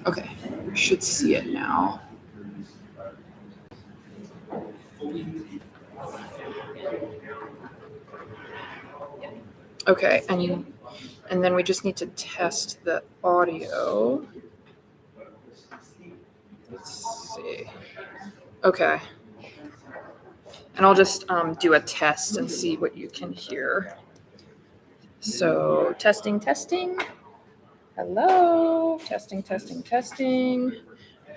Okay, you should see it now. Okay, and then we just need to test the audio. Let's see. Okay. And I'll just do a test and see what you can hear. So testing. Hello, testing.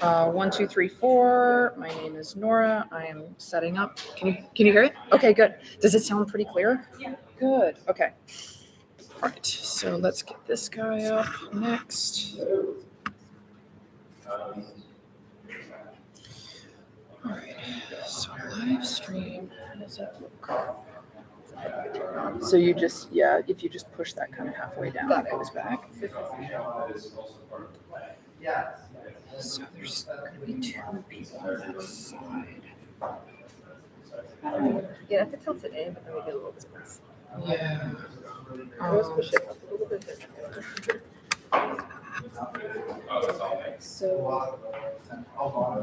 1, 2, 3, 4. My name is Nora. I am setting up. Can you hear it? Okay, good. Does it sound pretty clear? Yeah. Good. Okay. All right. So let's get this guy up next. All right. So live stream. How does that look? So you just if you just push that kind of halfway down, it goes back. So there's going to be 2 people on that side. Yeah, if it tilts it in, but then we get a little bit less. Yeah. Let's push it up a little bit. So all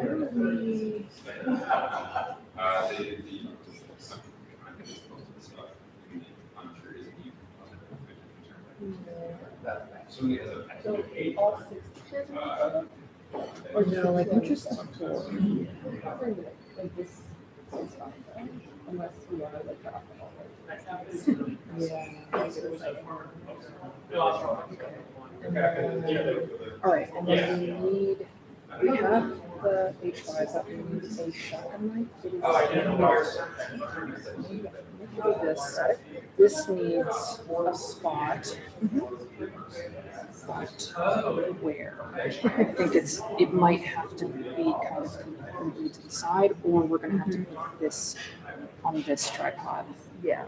6 Or no, I think just the 4. like this is fine, unless we are like the alcohol. Yeah. All right, and then we have the H5, but we need a shotgun mic. This needs a spot. But where? I think it might have to be kind of completely to the side, or we're gonna have to put this on this tripod. Yeah.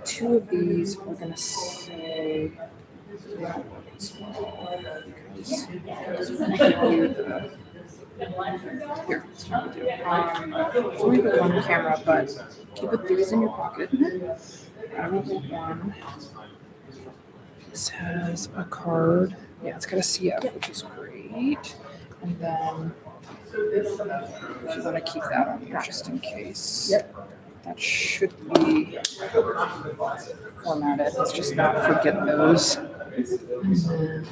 Two of these we're gonna say here, that's what we do. So we put on camera, but keep these in your pocket. I will hold one. This has a card. Yeah, it's got a CF, which is great. And then if you want to keep that on here just in case. Yep. That should be formatted. Let's just not forget those. And then,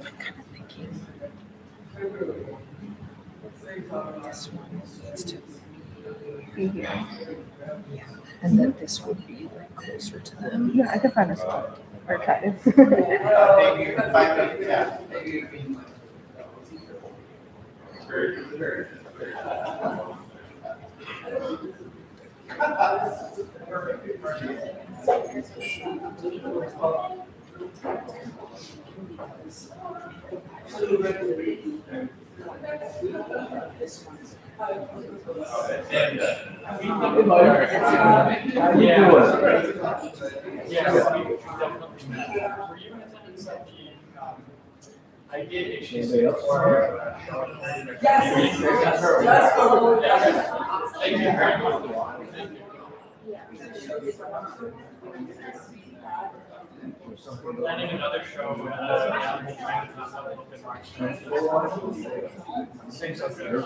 I'm kind of thinking this one needs to be here. Yeah. And then this would be like closer to them. Yeah, I can find a spot. Or try to. I did issues Thank you very much. Planning another show trying to talk about open market. Same subject. But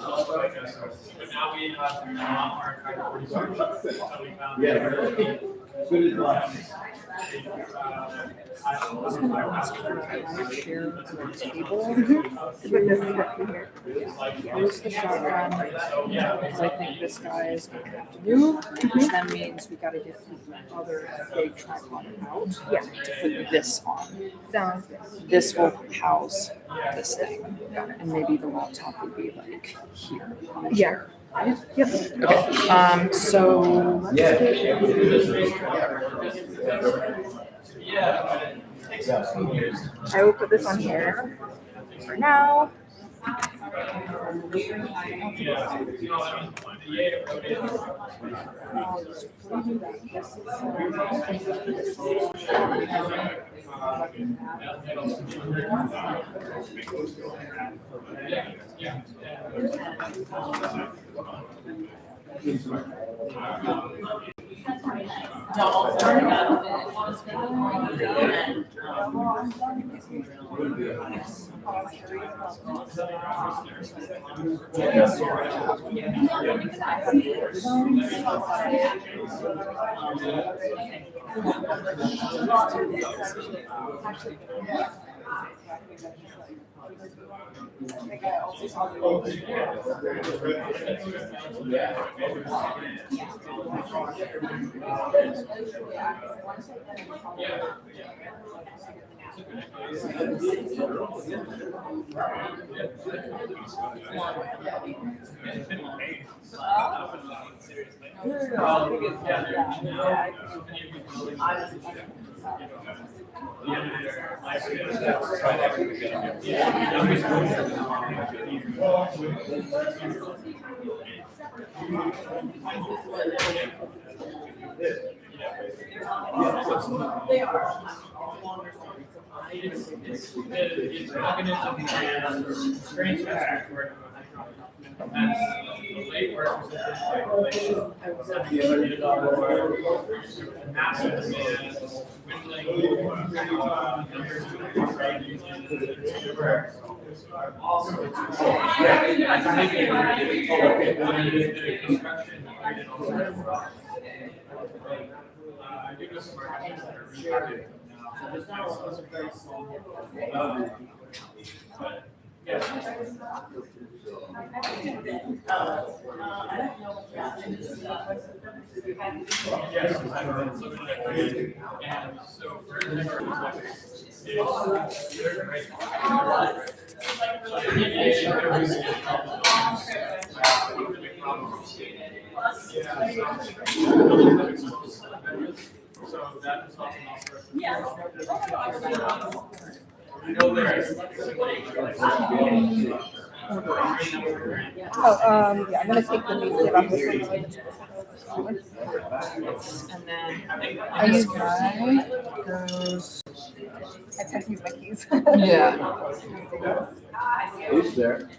now we have a lot more kind of research. So we found Use the shotgun because I think this guy is going to have to move, which then means we got to get the other big tripod out to put this on. Sounds good. This will house this thing, and maybe the laptop would be like here on a chair. Right? Yep. Okay. So I will put this on here for now. It's mechanism and strange factor as the late workers massive demand, dwindling numbers of also I do know some markets that are retargeting now. So there's not a very small. But yes. Yes, and so for so that is also Yeah, I'm gonna take the new kid off this one. And then this guy goes. I tend to use my keys. Yeah. Who's there?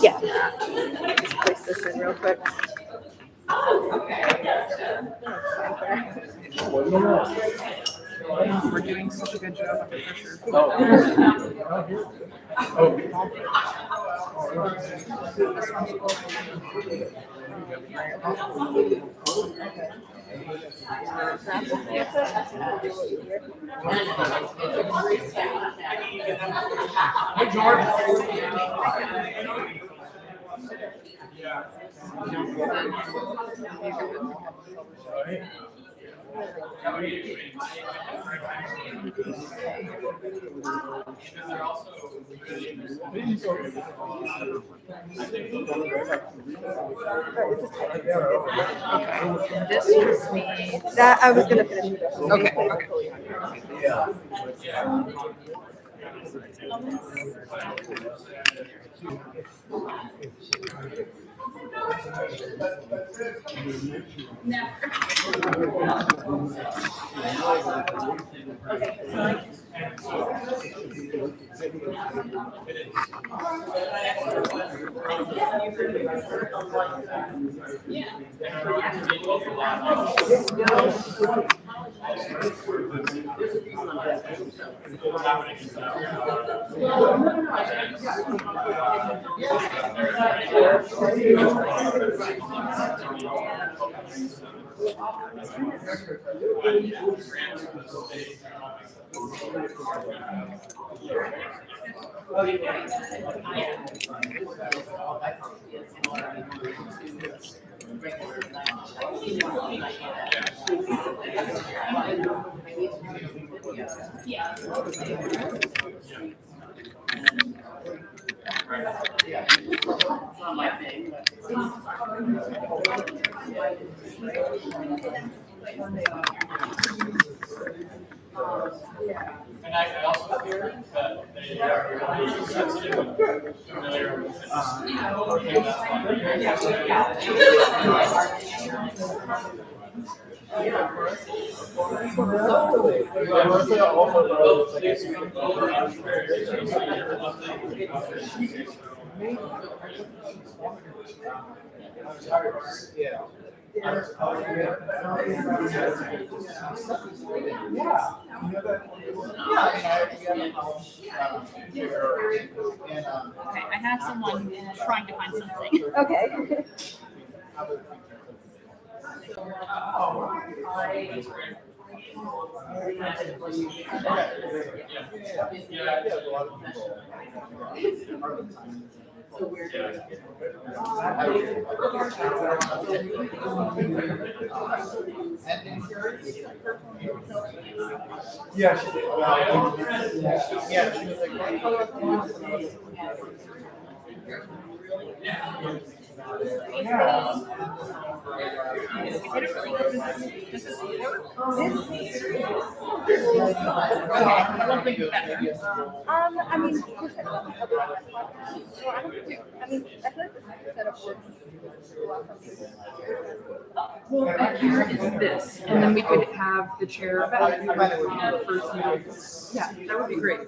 Yeah. Place this in real quick. We're doing such a good job under pressure. Hey, George. This just needs. That I was gonna finish with this. Okay. And I also hear that they are sensitive, familiar with Okay, I have someone trying to find something. Okay. Yeah, she did. Yeah, she was I mean, you said about the other podcasts. So I don't think, I mean, I feel like this setup works. Well, here is this, and then we could have the chair back here for first meeting. Yeah, that would be great.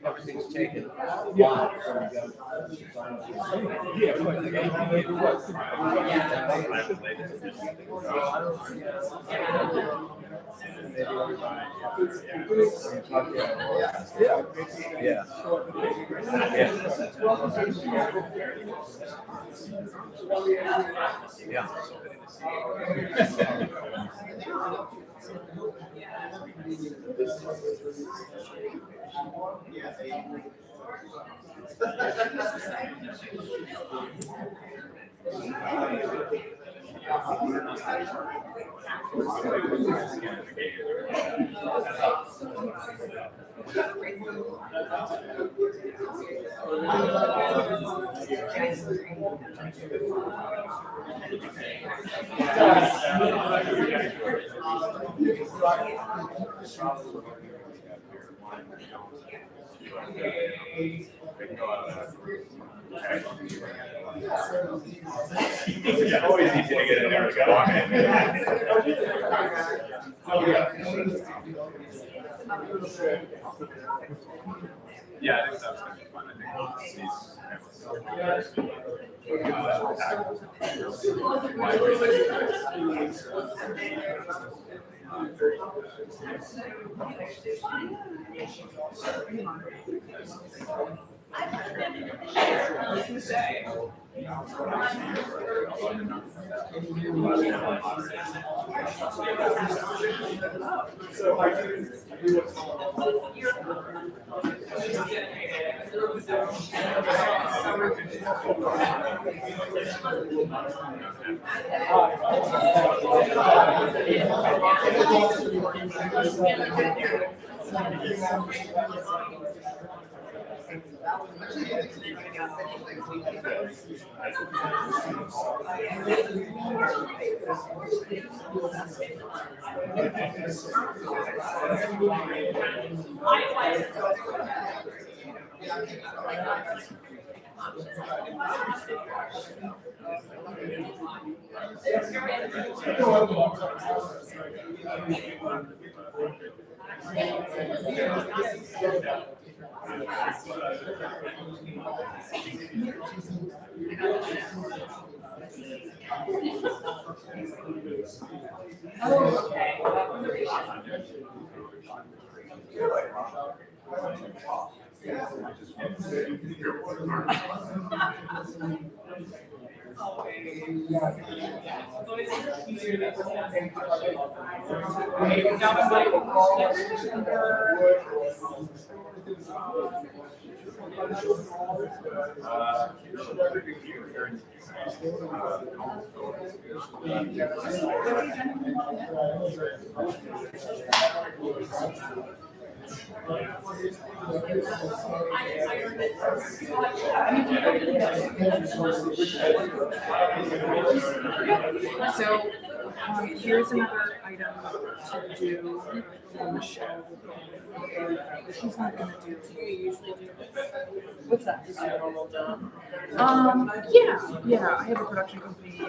Everything's taken. It's always easy to get in there to go on. Yeah, I think that's gonna be fun. So here's another item to do. Michelle, she's not gonna do. What's that? Is your normal job? Yeah. I have a production company.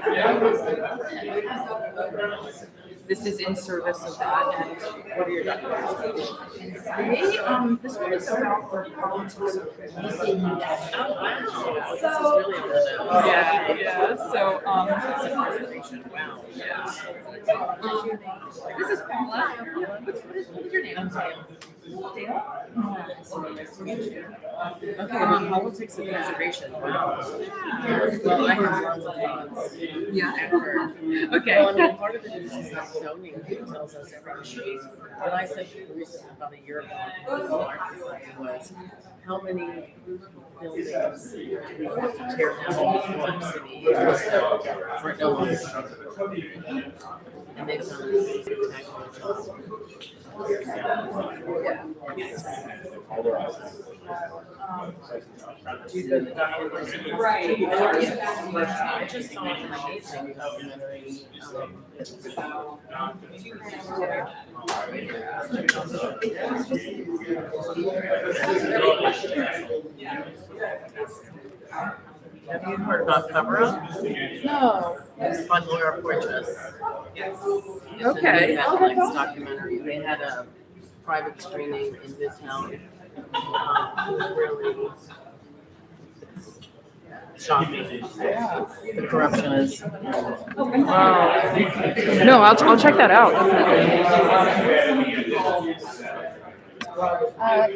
This is in service of that. And what are your documents? This one is about the politics of Yeah. So, it's a presentation. Wow. Yeah. This is Paula. What is your name? I'm Dale. Dale? Nice to meet you. Okay, politics of preservation. Wow. Well, I have lots of thoughts. Yeah. After. Okay. Well, part of it is that zoning tells us every issue. What I said recently about a year ago was how many buildings do we have to tear down in New York City for no one? And they've done a spectacular job. Right. I just saw an amazing documentary. Have you heard about Cover Up? No. It's Volner Portraits. It's Okay. a Netflix documentary. They had a private screening in Midtown. It was really shocking. The corruption is. Wow. No, I'll check that out.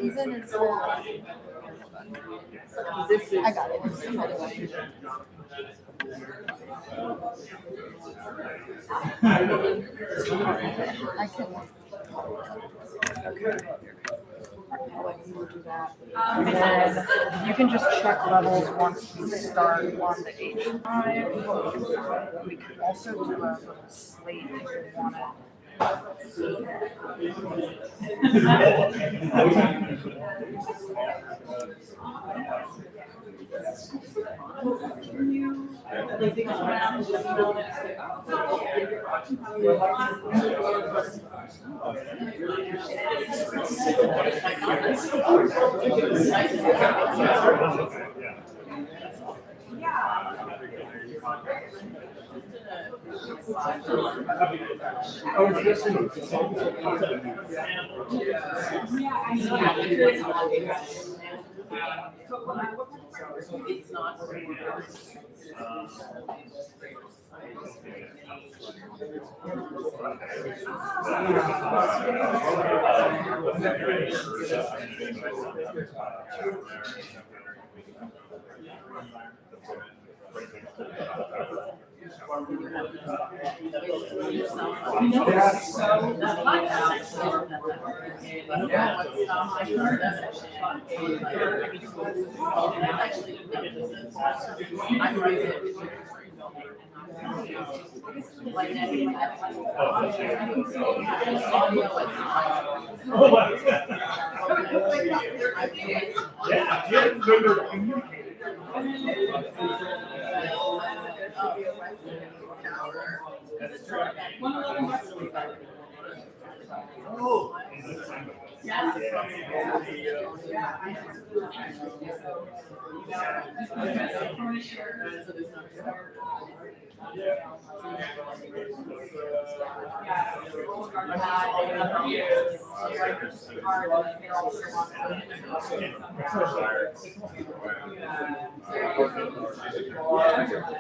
Ethan is. This is. I got it. I can. Okay. I'll let you do that. And then you can just check levels once we start on the H5. We can also do a little slate if you want it. It's not.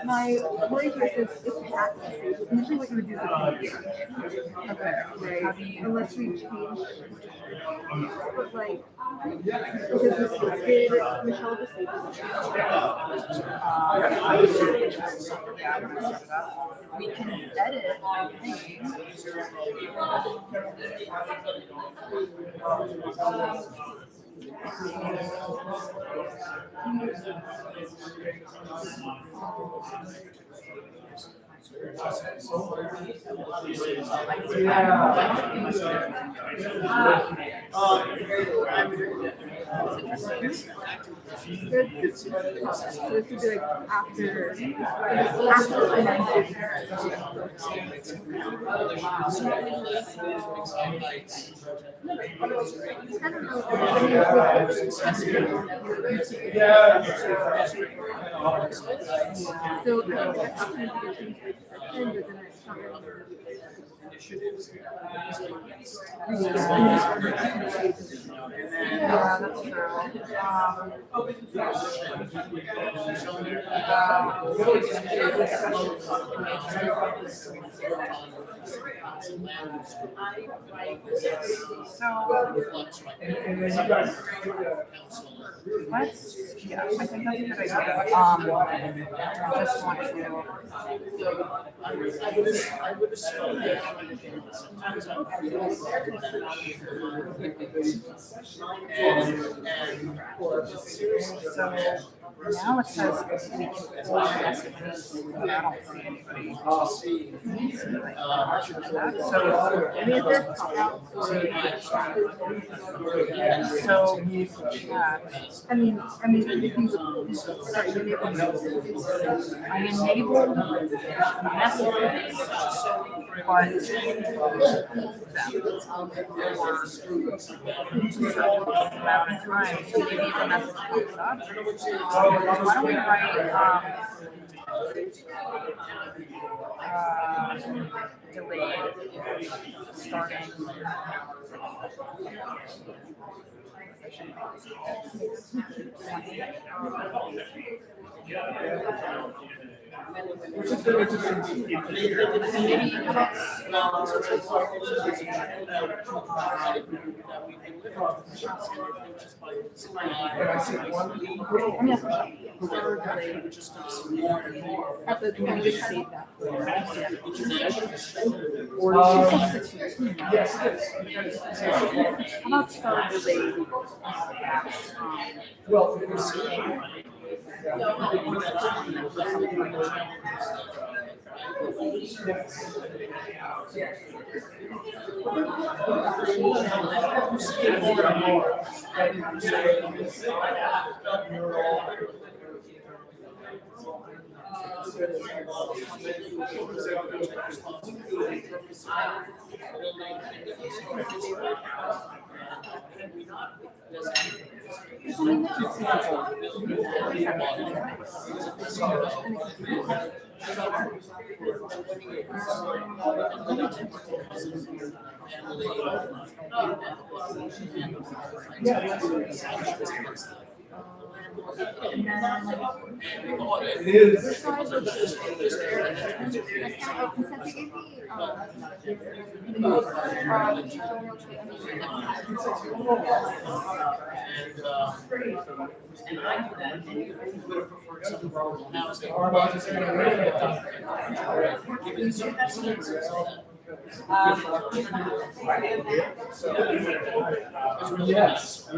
My worry here is it's taxes. Usually what you would do is Okay. right? Unless we change. But like, because this did Michelle just We can edit, I think. This would be like after I don't Yeah, that's true. Yeah, I think that's a good idea. I just want to. So now it says we can pull messages. I don't see anybody. So yeah. I mean, if you start enabling I enabled messages, but amount of time, so maybe the message pops up. So why don't we write delayed starting. Yes, it is. How about start delayed? Well, it is. Yes.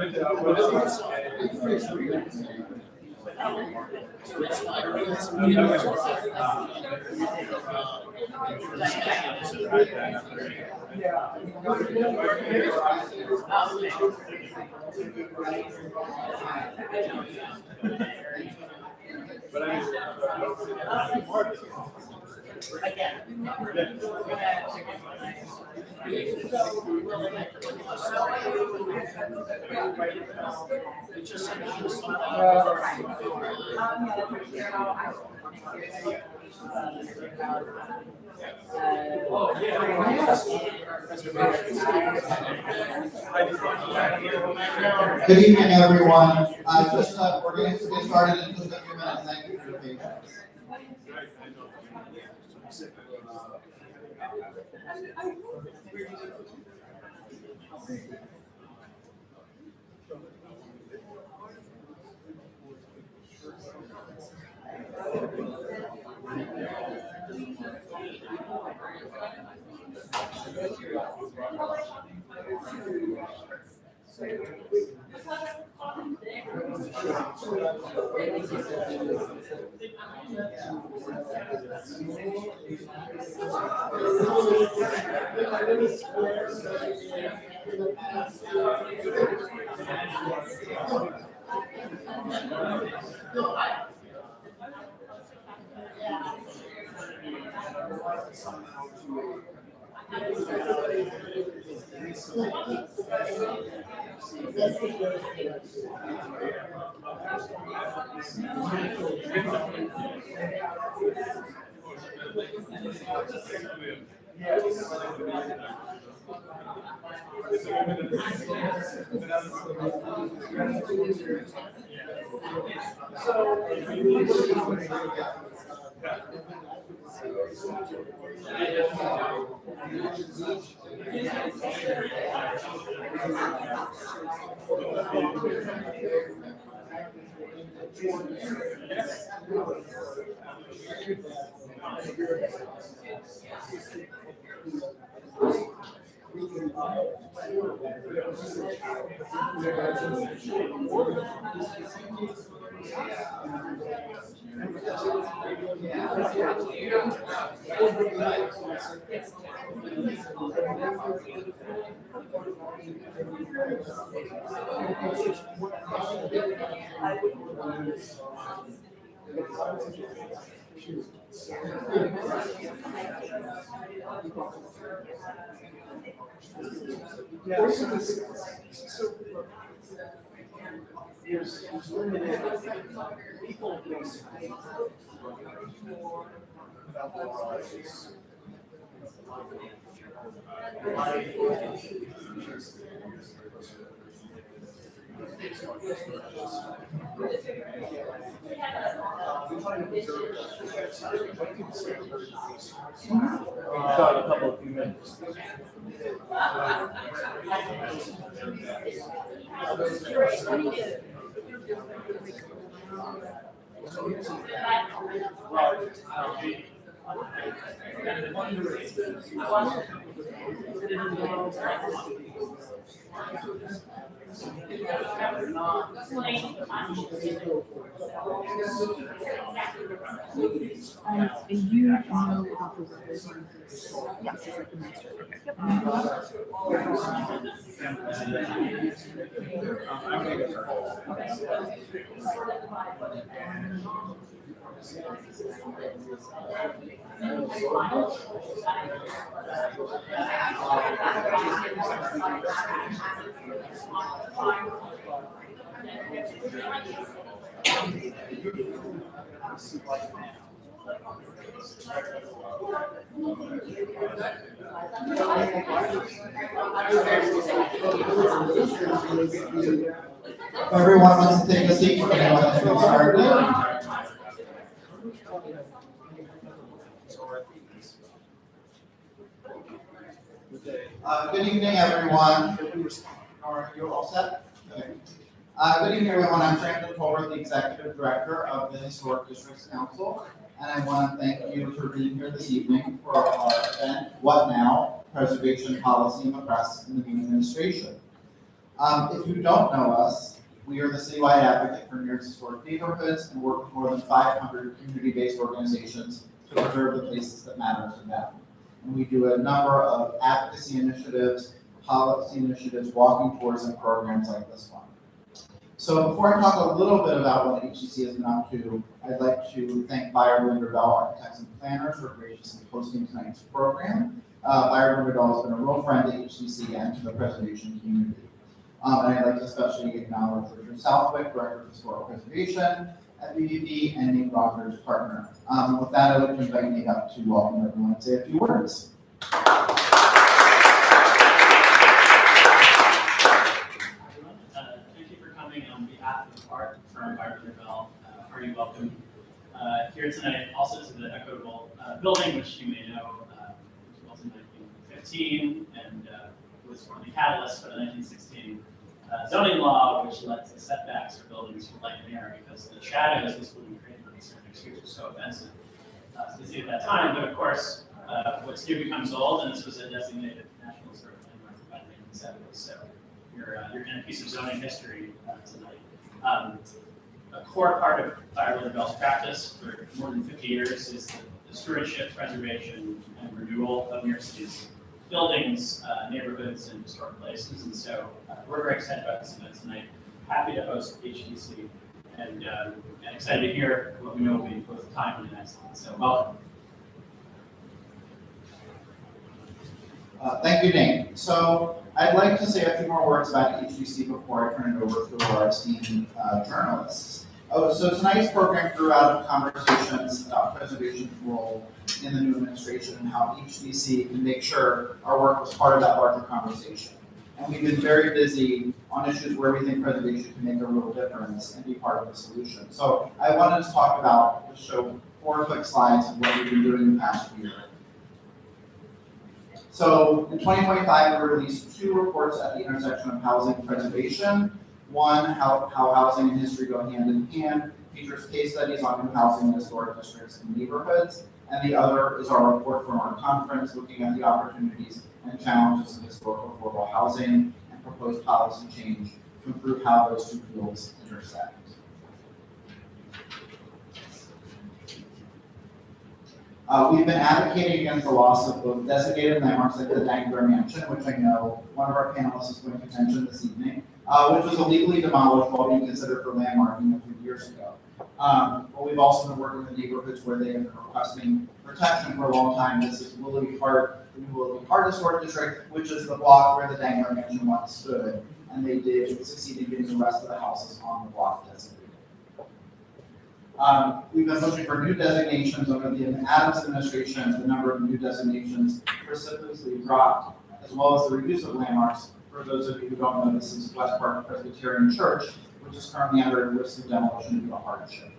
Good evening, everyone. We're going to get started in just a few minutes. Thank you for your patience. Got a couple of few minutes. And you know about the workers on this? Yes, it's like the master. Everyone wants to take a seat. We're going to get started. Good evening, everyone. You're all set? Okay. Good evening, everyone. I'm Brandon Tolbert, the Executive Director of the Historic Districts Council, and I want to thank you for being here this evening for our event, What Now? Preservation Policy in the Press and the Mayoral Administration. If you don't know us, we are the citywide advocate for New York's historic neighborhoods and work with more than 500 community-based organizations to preserve the places that matter to them. And we do a number of advocacy initiatives, policy initiatives, walking tours, and programs like this one. So before I talk a little bit about what HCC has been up to, I'd like to thank Byron Lindervell, architects and planners, for graciously hosting tonight's program. Byron Lindervell has been a real friend to HCC and to the preservation community. And I'd like to especially acknowledge Richard Southwick, Director of Historic Preservation at BVB, and Nate Rogers, partner. With that, I would invite Nate up to welcome everyone and say a few words. Thank you for coming on behalf of Art from Byron Lindervell. Are you welcome here tonight? Also to the Equitable building, which you may know was built in 1915 and was one of the catalysts for the 1916 zoning law, which led to setbacks for buildings for light and air because the shadows this building created on the surface were so offensive to the city at that time. But of course, what's new becomes old, and this was a designated national historic landmark by the 1970s. So your piece of zoning history tonight. A core part of Mayoral Bell's practice for more than 50 years is the stewardship, preservation, and renewal of New York City's buildings, neighborhoods, and historic places. And so we're very excited about this event tonight. Happy to host HDC and excited to hear what we know will be both timely and excellent. So welcome. Thank you, Nate. So I'd like to say a few more words about HDC before I turn it over to our esteemed journalists. So tonight's program grew out of conversations about preservation's role in the new administration and how HDC can make sure our work was part of that larger conversation. And we've been very busy on issues where we think preservation can make a real difference and be part of the solution. So I wanted to talk about, just show 4 quick slides of what we've been doing the past year. So in 2025, we released 2 reports at the intersection of housing and preservation. One, how housing and history go hand in hand, features case studies on new housing in historic districts and neighborhoods. And the other is our report from our conference looking at the opportunities and challenges of historical affordable housing and proposed policy change to improve how those 2 fields intersect. We've been advocating against the loss of both designated landmarks like the Dangler Mansion, which I know one of our panelists is going to mention this evening, which was illegally demolished while being considered for landmarking a few years ago. But we've also been working with neighborhoods where they have been requesting protection for a long time. This is Willoughby Park Historic District, which is the block where the Dangler Mansion once stood, and they did succeed in getting the rest of the houses on the block designated. We've been looking for new designations under the Adams administration. The number of new designations precipitously dropped, as well as the reuse of landmarks. For those of you who don't know, this is West Park Presbyterian Church, which is currently under risk of demolition due to hardship.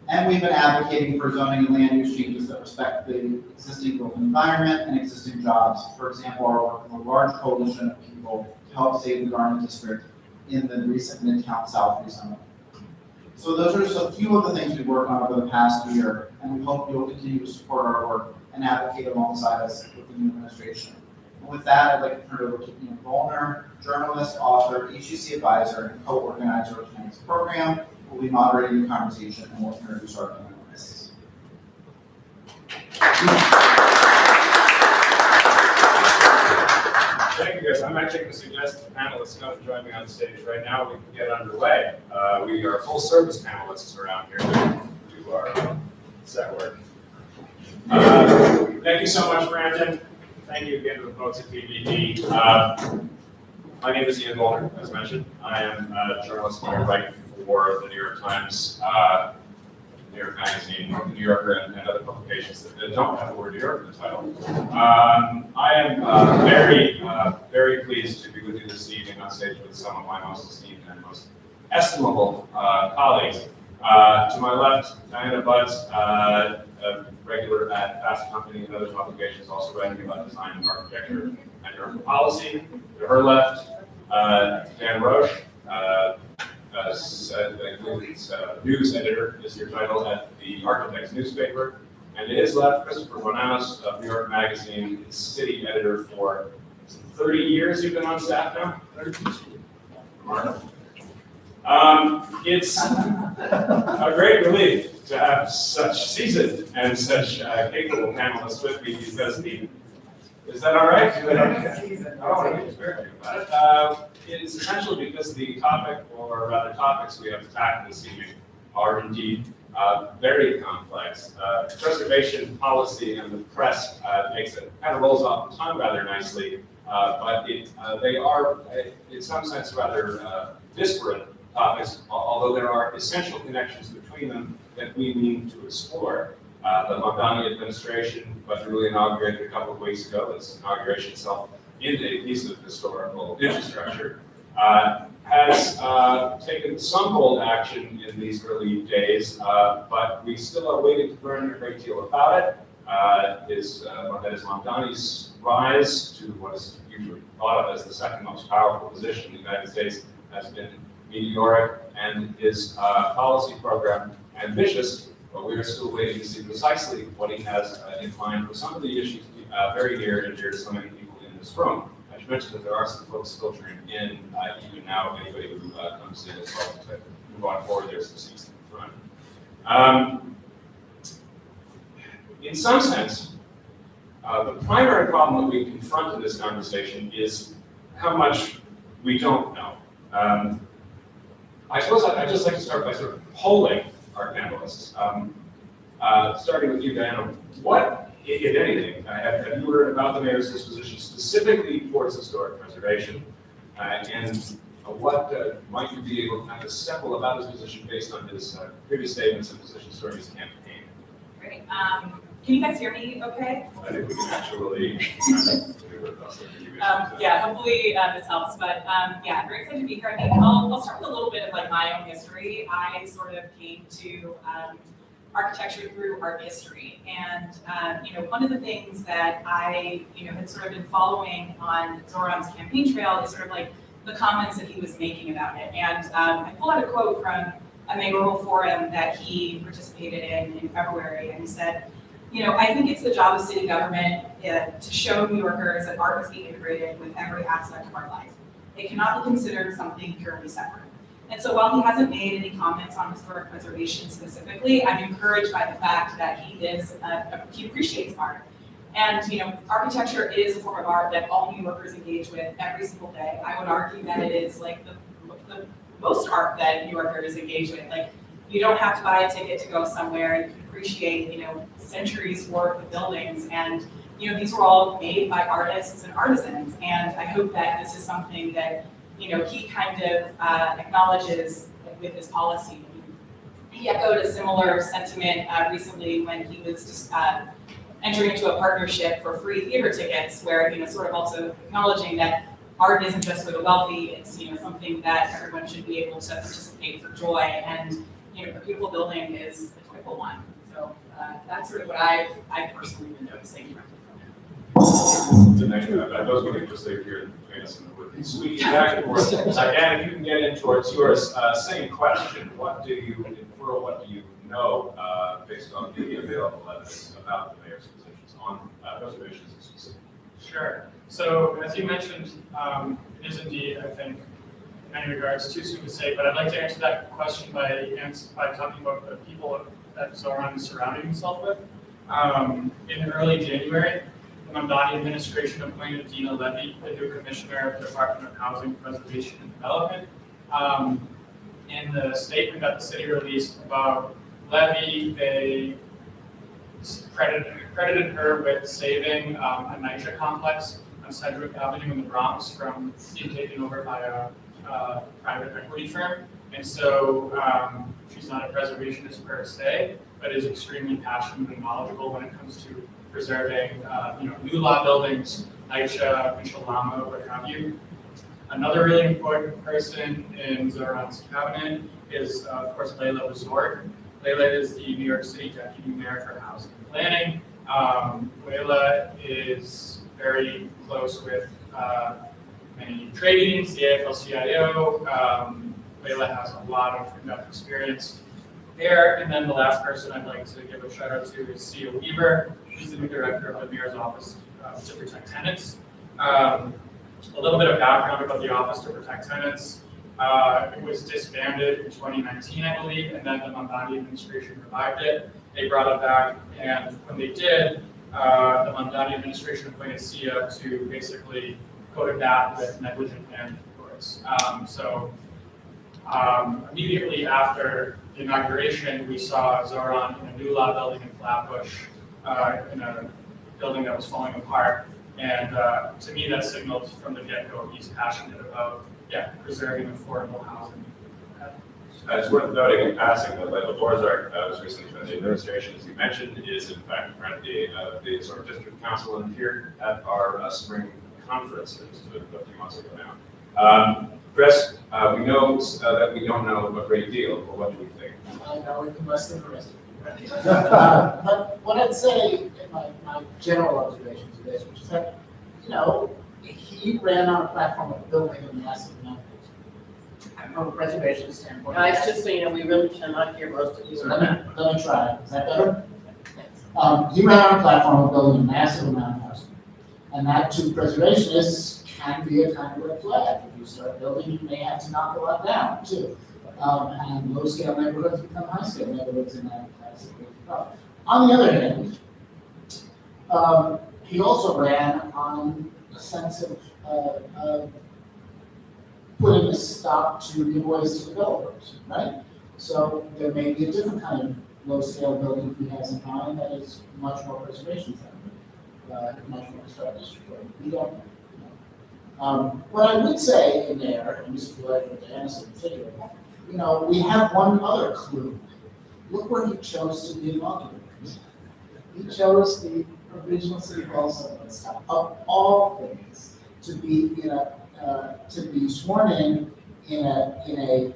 And we've been advocating for zoning and land use changes that respect the existing built environment and existing jobs. For example, our work with a large coalition of people to help save the Garment District in the recent Midtown South rezoning. So those are just a few of the things we've worked on over the past year, and we hope you'll continue to support our work and advocate alongside us with the new administration. And with that, I'd like to turn it over to Volner, journalist, author, HDC advisor, and co-organizer of tonight's program, who will be moderating the conversation and will introduce our panelists. Thank you, guys. I'm actually going to suggest the panelists come and join me on stage right now. We can get underway. We are full-service panelists around here to do our set work. Thank you so much, Brandon. Thank you again to the folks at PBD. My name is Ian Volner, as mentioned. I am a journalist and I write for the New York Times, New York Magazine, the New Yorker, and other publications that don't have the word New York in the title. I am very pleased to be with you this evening on stage with some of my most esteemed and most estimable colleagues. To my left, Diana Buds, a regular at Fast Company and other publications, also writing about design and architecture and urban policy. To her left, Dan Roche, news editor is your title at the Architects newspaper. And to his left, Christopher Bonanos of New York Magazine, city editor for 30 years. You've been on staff now? Remarkable. It's a great relief to have such seasoned and such capable panelists with me because is that all right? I don't want to be disparaging about it. It's essentially because the topic, or rather topics we have to tackle this evening, are indeed very complex. Preservation policy and the press makes it, kind of rolls off the tongue rather nicely, but they are, in some sense, rather disparate topics, although there are essential connections between them that we need to explore. The Mamdani administration, was really inaugurated a couple of weeks ago. Its inauguration itself in a piece of historical infrastructure, has taken some bold action in these early days, but we still are waiting to learn a great deal about it. That is Mamdani's rise to what is usually thought of as the second most powerful position in the United States has been meteoric, and his policy program ambitious, but we are still waiting to see precisely what he has in mind for some of the issues very near and dear to so many people in this room. I should mention that there are some folks filtering in, even now, anybody who comes in as well to move on forward, there's some seats in the front. In some sense, the primary problem that we confront in this conversation is how much we don't know. I suppose I'd just like to start by sort of polling our panelists. Starting with you, Diana, what, if anything, have you heard about the mayor's disposition specifically towards historic preservation? And what might you be able to kind of settle about his position based on his previous statements and positions during his campaign? Great. Can you guys hear me okay? I think we can actually Yeah, hopefully this helps, but yeah, I'm very excited to be here. I think I'll start with a little bit of like my own history. I sort of came to architecture through art history, and you know, one of the things that I had sort of been following on Zoran's campaign trail is sort of like the comments that he was making about it. And I pulled out a quote from a mayoral forum that he participated in February, and he said, you know, I think it's the job of city government to show New Yorkers that art must be integrated with every aspect of our life. It cannot be considered something purely separate. And so while he hasn't made any comments on historic preservation specifically, I'm encouraged by the fact that he appreciates art. And you know, architecture is a form of art that all New Yorkers engage with every single day. I would argue that it is like the most art that New Yorkers engage with. Like, you don't have to buy a ticket to go somewhere. You can appreciate, you know, centuries worth of buildings, and you know, these were all made by artists and artisans. And I hope that this is something that, you know, he kind of acknowledges with his policy. He echoed a similar sentiment recently when he was just entering into a partnership for free theater tickets, where, you know, sort of also acknowledging that art isn't just for the wealthy, it's, you know, something that everyone should be able to participate for joy. And, you know, a beautiful building is a joyful one. So that's sort of what I've personally been noticing from him. Those would be just here between us and the wood. Sweet, back and forth. Dan, if you can get in towards yours, same question. What do you infer, what do you know based on the available evidence about the mayor's positions on preservations in specific? Sure. So as you mentioned, it is indeed, I think, in many regards too soon to say, but I'd like to answer that question by talking about the people that Zoran is surrounding himself with. In early January, the Mamdani administration appointed Dina Levy the new commissioner of the Department of Housing, Preservation, and Development. In the statement that the city released about Levy, they credited her with saving a NYCHA complex on Sedgwick Avenue in the Bronx from being taken over by a private equity firm. And so she's not a preservationist per se, but is extremely passionate and knowledgeable when it comes to preserving you know, new law buildings, NYCHA, Michelama, what have you. Another really important person in Zoran's cabinet is, of course, Layla Resort. Layla is the New York City Deputy Mayor for Housing and Planning. Layla is very close with many trade unions, the AFL-CIO. Layla has a lot of in-depth experience there. And then the last person I'd like to give a shout out to is Sia Weaver. She's the new director of the Mayor's Office to Protect Tenants. A little bit of background about the Office to Protect Tenants. It was disbanded in 2019, I believe, and then the Mamdani administration revived it. They brought it back, and when they did, the Mamdani administration appointed Sia to basically go that with negligent land reports. Immediately after the inauguration, we saw Zoran in a new law building in Flatbush, in a building that was falling apart. And to me, that signaled from the get-go he's passionate about preserving affordable housing. It's worth noting in passing that Layla Borzak was recently joined the administration, as you mentioned, is in fact the sort of district council and here at our spring conference a few months ago now. Chris, we know that we don't know a great deal, but what do we think? I know even less than the rest of you. But what I'd say in my general observations of this, which is that, you know, he ran on a platform of building a massive amount of things. From a preservation standpoint. Guys, just so you know, we really cannot hear most of you. Let me try. Is that better? He ran on a platform of building a massive amount of housing. And that to preservationists can be a kind of red flag. If you start building, you may have to knock a lot down too. And low-scale neighborhoods become high-scale neighborhoods, and that's a big problem. On the other hand, he also ran on a sense of putting a stop to giveaways to developers, right? So there may be a different kind of low-scale building he has in mind that is much more preservation friendly, much more historic. We don't know. What I would say in there, and this is what Jonas in particular, we have one other clue. Look where he chose to be inaugurated. He chose the original City Hall site of all things to be sworn in a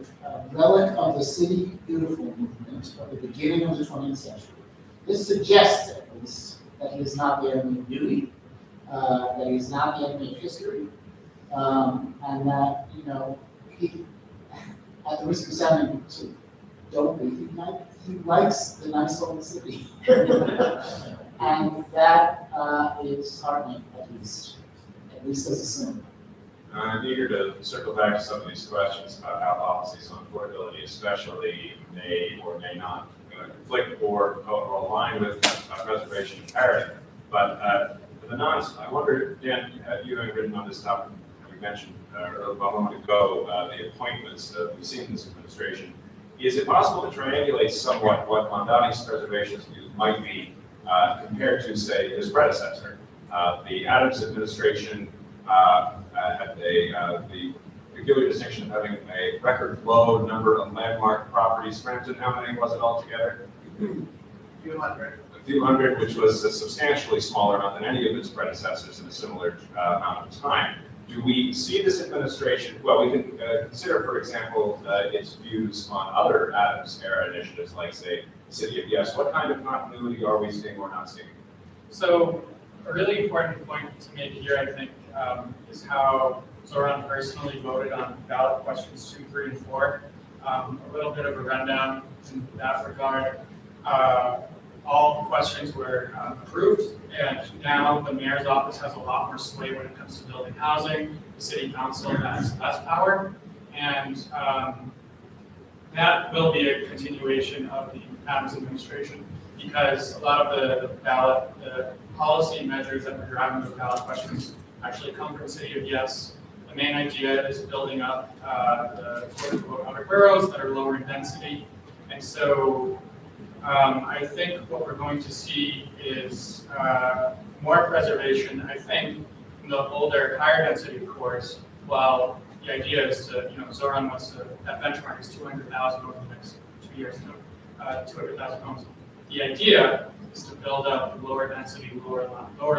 relic of the City Beautiful movement of the beginning of the 20th century. This suggests at least that he is not the enemy of beauty, that he is not the enemy of history, and that he, at the risk of sounding too dopey, he likes the nice old city, and that is heartening at least as a symbol. I'm eager to circle back to some of these questions about how policies on affordability especially may or may not conflict or align with preservation imperative. But for the nons, I wonder, Dan, you having written on this topic, you mentioned a moment ago the appointments that we've seen in this administration. Is it possible to triangulate somewhat what Mondani's preservationist views might be compared to, say, his predecessor? The Adams administration had the peculiar distinction of having a record low number of landmark properties. Frampton, how many was it altogether? A few hundred, which was a substantially smaller amount than any of its predecessors in a similar amount of time. Do we see this administration, well, we can consider, for example, its views on other Adams-era initiatives, like, say, City of Yes. What kind of continuity are we seeing or not seeing? So a really important point to make here, I think, is how Zoran personally voted on ballot questions 2, 3, and 4. A little bit of a rundown in that regard. All questions were approved, and now the mayor's office has a lot more sway when it comes to building housing. The city council has less power, and that will be a continuation of the Adams administration, because a lot of the policy measures that were driving the ballot questions actually come from City of Yes. The main idea is building up the quote-unquote outer boroughs that are lower in density, and so I think what we're going to see is more preservation, I think, in the older, higher density cores, while the idea is to, Zoran wants to, that benchmark is 200,000 over the next 2 years, 200,000 homes. The idea is to build up lower density, lower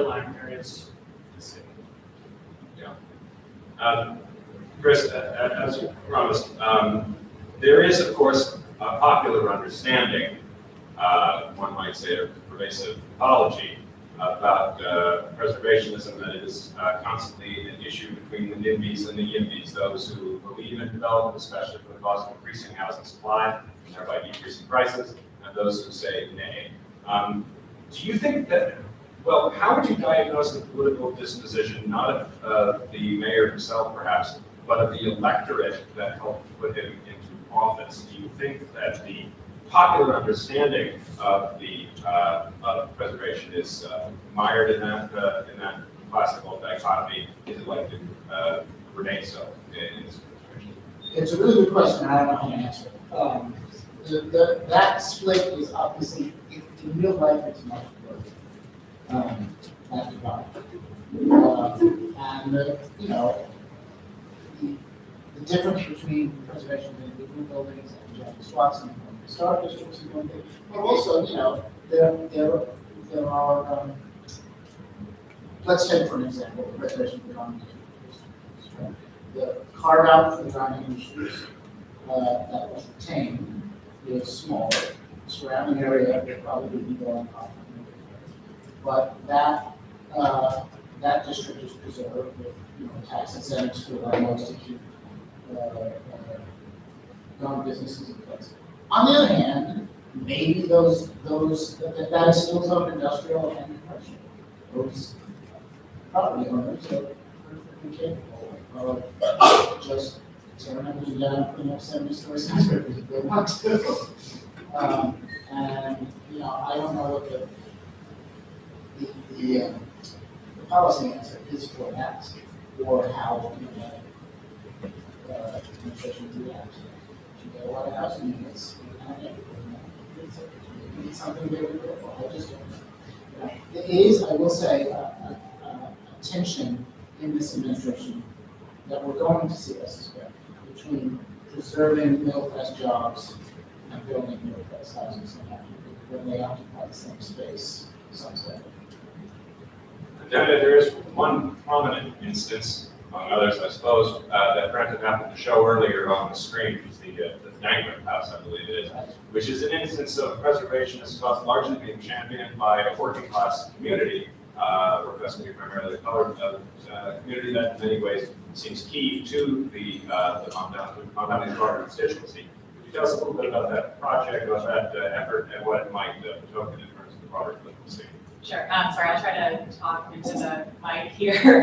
lying areas in the city. Yeah. Chris, as you promised, there is, of course, a popular understanding, one might say a pervasive apology, about preservationism, that it is constantly an issue between the NIMBYs and the YIMBYs, those who believe in development, especially for the cause of increasing housing supply, and thereby decreasing prices, and those who say nay. Do you think that, well, how would you diagnose the political disposition, not of the mayor himself perhaps, but of the electorate that helped put him into office? Do you think that the popular understanding of the of preservation is mired in that classical dichotomy? Is it likely to remain so in this administration? It's a really good question. I don't know how to answer it. That split is obviously, in real life, it's much worse. That divide. And the difference between preservation of individual buildings and general swaths and historic districts and one thing, but also, there are, let's take for an example, the preservation of the garment industries. The carve out for the garment industries that was retained is small. The surrounding area will probably be going up. But that district is preserved with tax incentives to landlords to keep garment businesses in place. On the other hand, maybe that is still zoned industrial and commercial. Those property owners perfectly capable of just tearing everything down, putting up 70-story skyscrapers if they want to. And, I don't know what the policy answer is for that, or how, administration reacts. You get a lot of housing units, it's something very beautiful. I just don't know. There is, I will say, a tension in this administration that we're going to see, I suspect, between preserving middle-class jobs and building middle-class housing somehow, when they occupy the same space someday. There is one prominent instance, among others, I suppose, that Brenton happened to show earlier on the screen, which is the Dangler House, I believe it is, which is an instance of preservationist cause largely being championed by a working class community, working class community primarily colored community that in many ways seems key to the Montana constituency. Could you tell us a little bit about that project, about that effort, and what it might token in terms of the broader political scene? Sure. Sorry, I'll try to talk into the mic here. Okay,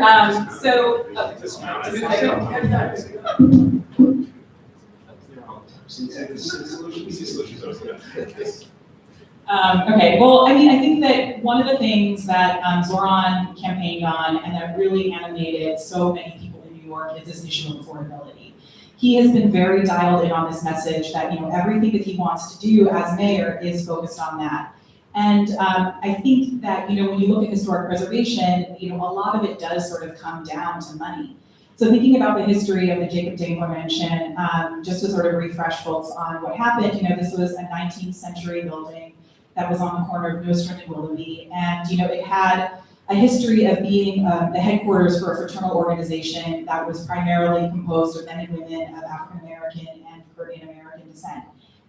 well, I mean, I think that one of the things that Zoran campaigned on and that really animated so many people in New York is this issue of affordability. He has been very dialed in on this message that, everything that he wants to do as mayor is focused on that. And I think that, when you look at historic preservation, a lot of it does sort of come down to money. So thinking about the history of the Jacob Dangler Mansion, just to sort of refresh folks on what happened, this was a 19th century building that was on the corner of Nostrand and Willoughby. And, it had a history of being the headquarters for a fraternal organization that was primarily composed of men and women of African American and Caribbean American descent.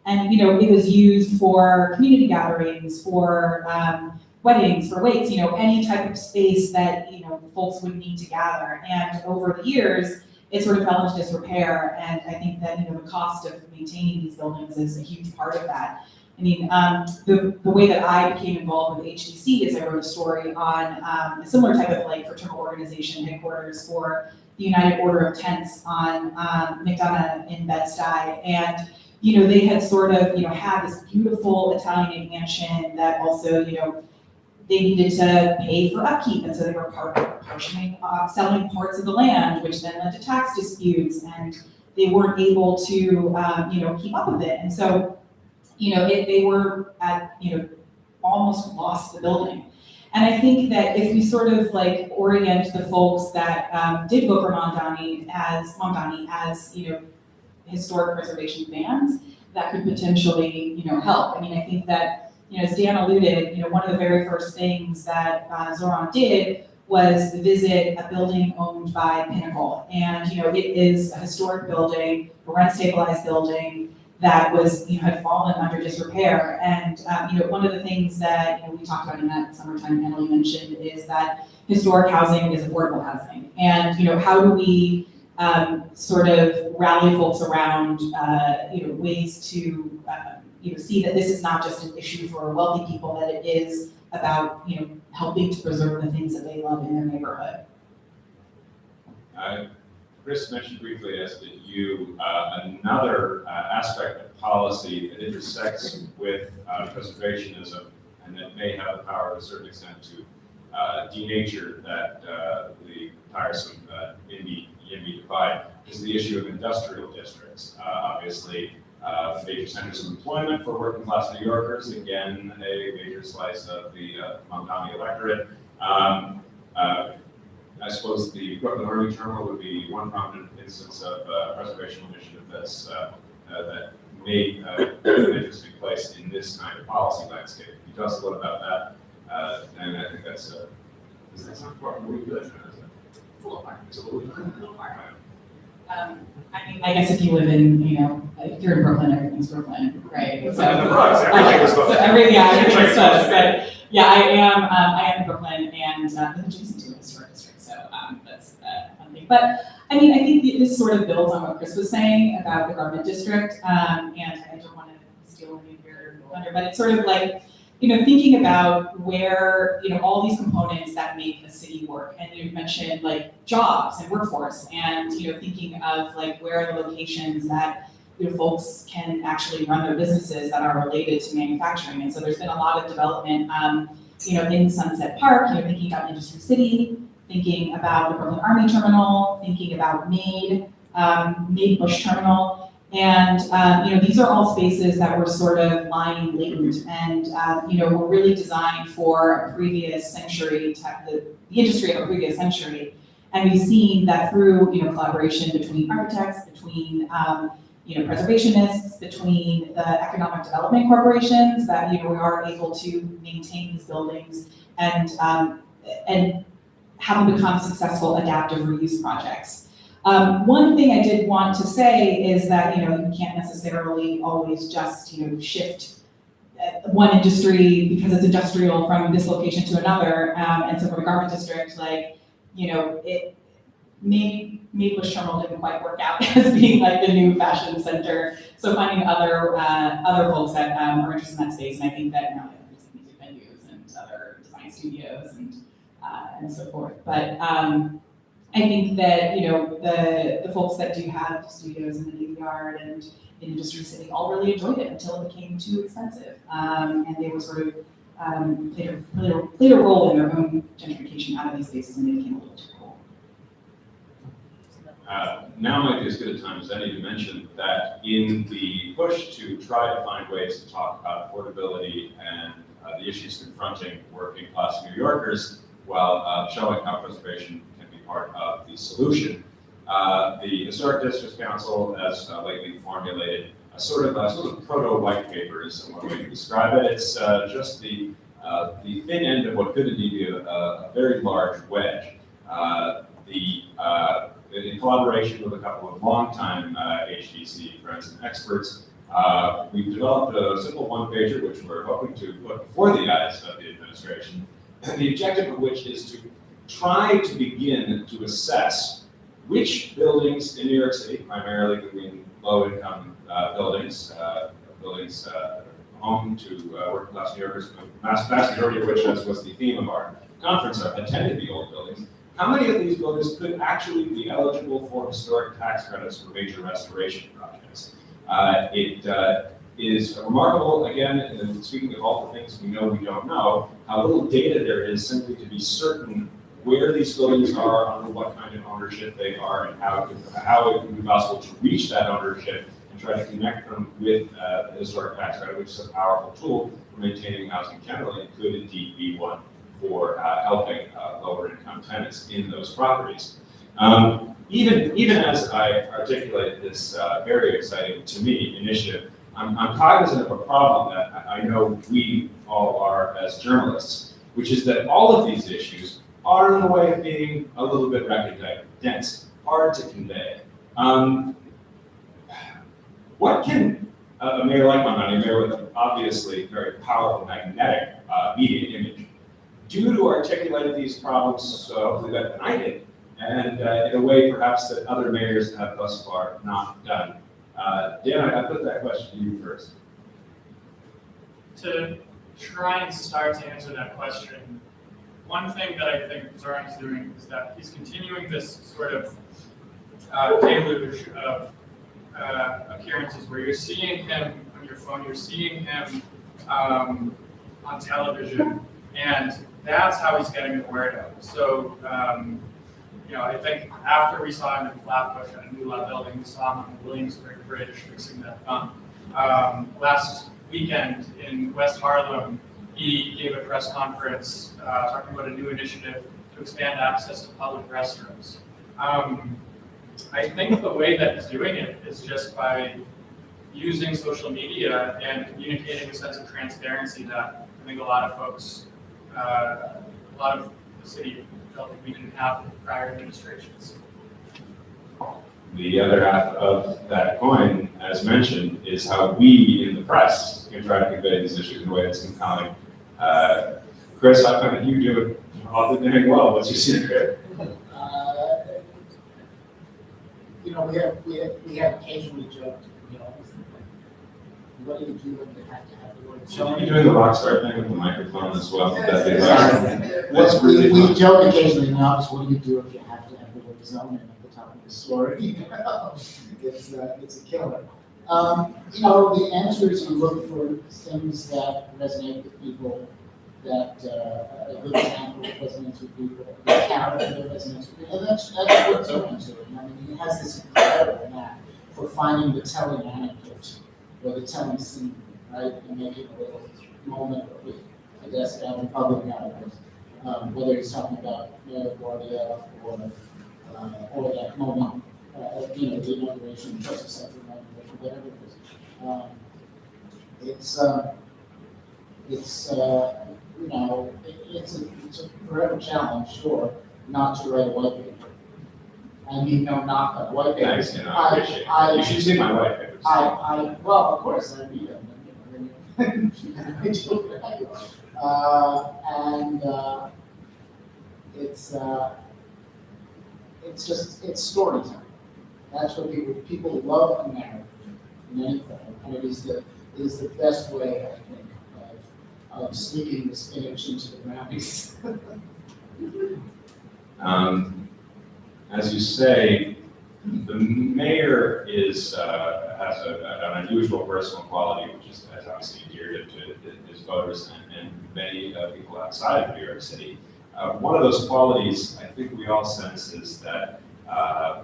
And, it was used for community gatherings, for weddings, for wakes, any type of space that, folks would need to gather. And over the years, it sort of fell into disrepair. And I think that, the cost of maintaining these buildings is a huge part of that. I mean, the way that I became involved with HDC is I wrote a story on a similar type of fraternal organization headquarters for the United Order of Tents on McDonough in Bed-Stuy. And they had sort of, had this beautiful Italianate mansion that also, they needed to pay for upkeep. And so they were partially selling parts of the land, which then led to tax disputes. And they weren't able to, keep up with it. And so, they were at, almost lost the building. And I think that if we sort of orient the folks that did vote for Mamdani as, historic preservation fans, that could potentially, help. I mean, I think that, as Dan alluded, one of the very first things that Zoran did was visit a building owned by Pinnacle. And, it is a historic building, a rent-stabilized building that was, had fallen under disrepair. And, one of the things that, we talked about in that summertime panel you mentioned is that historic housing is affordable housing. And, how do we sort of rally folks around, ways to, see that this is not just an issue for wealthy people, that it is about, helping to preserve the things that they love in their neighborhood. Chris mentioned briefly, as did you, another aspect of policy that intersects with preservationism and that may have the power to a certain extent to denature that the tiresome YIMBY divide is the issue of industrial districts. Obviously, major centers of employment for working class New Yorkers, again, a major slice of the Mamdani electorate. I suppose the Brooklyn Army Terminal would be one prominent instance of preservation initiative that's that may have an interesting place in this kind of policy landscape. Can you tell us a little about that? And I think that's not far really good. It's a little I mean, I guess if you live in, if you're in Brooklyn, everything's Brooklyn, right? So, everything's everything's close. But yeah, I am in Brooklyn and adjacent to a historic district, so that's one thing. But I mean, I think this sort of builds on what Chris was saying about the garment district, and I don't want to steal any of your thunder, but it's sort of like thinking about where, all these components that make a city work. And you mentioned like jobs and workforce and, thinking of like where are the locations that, folks can actually run their businesses that are related to manufacturing. And so there's been a lot of development, in Sunset Park, thinking about Industry City, thinking about the Brooklyn Army Terminal, thinking about Made Bush Terminal. And, these are all spaces that were sort of lying latent and, were really designed for a previous century, the industry of a previous century. And we've seen that through, collaboration between architects, between, preservationists, between the economic development corporations, that, we are able to maintain these buildings and have them become successful adaptive reuse projects. One thing I did want to say is that, you can't necessarily always just, shift one industry because it's industrial from this location to another. And so for the garment district, like, it Made Bush Terminal didn't quite work out as being like the new fashion center. So finding other folks that are interested in that space. And I think that now there's music venues and other design studios and so forth. But I think that, the folks that do have studios in the Navy Yard and in Industry City all really enjoyed it until it became too expensive. And they were sort of played a role in their own gentrification out of these spaces, and they became a little too cool. Now might be as good a time as any to mention that in the push to try to find ways to talk about affordability and the issues confronting working class New Yorkers while showing how preservation part of the solution. The Historic Districts Council has lately formulated a sort of proto-white paper is one way to describe it. It's just the thin end of what could indeed be a very large wedge. In collaboration with a couple of longtime HDC friends and experts, we've developed a simple one-pager which we're hoping to put before the eyes of the administration. The objective of which is to try to begin to assess which buildings in New York City, primarily between low-income buildings home to working class New Yorkers, the vast majority of which, as was the theme of our conference, tended to be old buildings. How many of these buildings could actually be eligible for historic tax credits for major restoration projects? It is remarkable, again, speaking of all the things we know we don't know, how little data there is simply to be certain where these buildings are, under what kind of ownership they are, and how it would be possible to reach that ownership and try to connect them with the historic tax credit, which is a powerful tool for maintaining housing generally, and could indeed be one for helping lower income tenants in those properties. Even as I articulate this very exciting to me initiative, I'm cognizant of a problem that I know we all are as journalists, which is that all of these issues are in the way of being a little bit recondite, dense, hard to convey. What can a mayor like Bonanos, a mayor with an obviously very powerful magnetic media image, do to articulate these problems hopefully better than I did, and in a way perhaps that other mayors have thus far not done? Dan, I put that question to you first. To try and start to answer that question, one thing that I think Zoran is doing is that he's continuing this sort of deluge of appearances where you're seeing him on your phone, you're seeing him on television, and that's how he's getting the word out. So, I think after we saw him in Flatbush at a new law building, we saw him on the Williamsburg Bridge fixing that bump. Last weekend in West Harlem, he gave a press conference talking about a new initiative to expand access to public restrooms. I think the way that he's doing it is just by using social media and communicating a sense of transparency that I think a lot of folks, a lot of the city felt like we didn't have with prior administrations. The other half of that coin, as mentioned, is how we in the press can try to convey these issues in a way that's compelling. Chris, I find that you do it often very well. What's your secret? We have occasionally joked, What do you do when you have to have the word Should zoning? you be doing the rock star thing with the microphone as well? That'd be Exactly. That's really We fun. joke occasionally in the office, what do you do if you have to have the word zoning at the top of the story? It's a killer. You know, the answer is you look for things that resonate with people, that a good example resonates with people, the character that resonates with people, and that's what zoning's doing. I mean, he has this incredible knack for finding the telling anecdote or the telling scene, right, and making a little moment with, I guess, out in public nowadays. Whether he's talking about Mayor Guardia or that moment, you know, the inauguration, Justice Center inauguration, whatever it is. You know, it's a forever challenge, sure, not to write a white paper. I mean, no knock on white paper. Nice, you know, I appreciate it. You should see my white papers. Well, of course, I read them. It's storytelling. That's what people love a narrative in anything, and it is the best way, I think, of sneaking the spinach into the brownies. As you say, the mayor has an unusual personal quality, which is obviously dear to his voters and many people outside of New York City. One of those qualities I think we all sense is that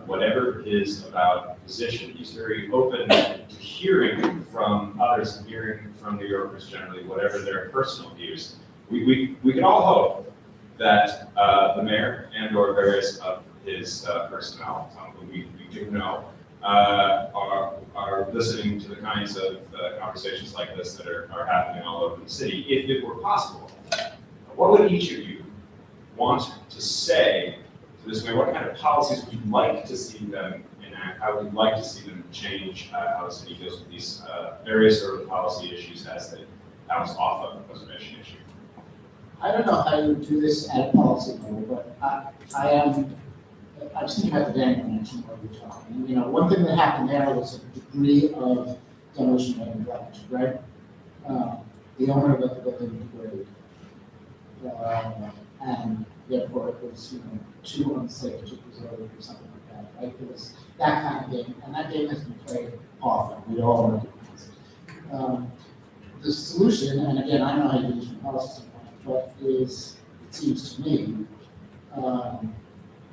whatever it is about position, he's very open to hearing from others and hearing from New Yorkers generally, whatever their personal views. We can all hope that the mayor and or various of his personnel, who we do know, are listening to the kinds of conversations like this that are happening all over the city. If it were possible, what would each of you want to say to this mayor? What kind of policies would you like to see them enact? How would you like to see them change how the city deals with these various urban policy issues as they bounce off of the preservation issue? I don't know how you do this at a policy level, but I was thinking about the dam connection while we were talking. You know, one thing that happened there was a degree of demolition and neglect, right? The owner let the building degrade. And therefore it was, you know, too unsafe to preserve or something like that, right? It was that kind of game, and that game has been played often. We all recognize it. The solution, and again, I don't know how you do this from policy standpoint, but is, it seems to me,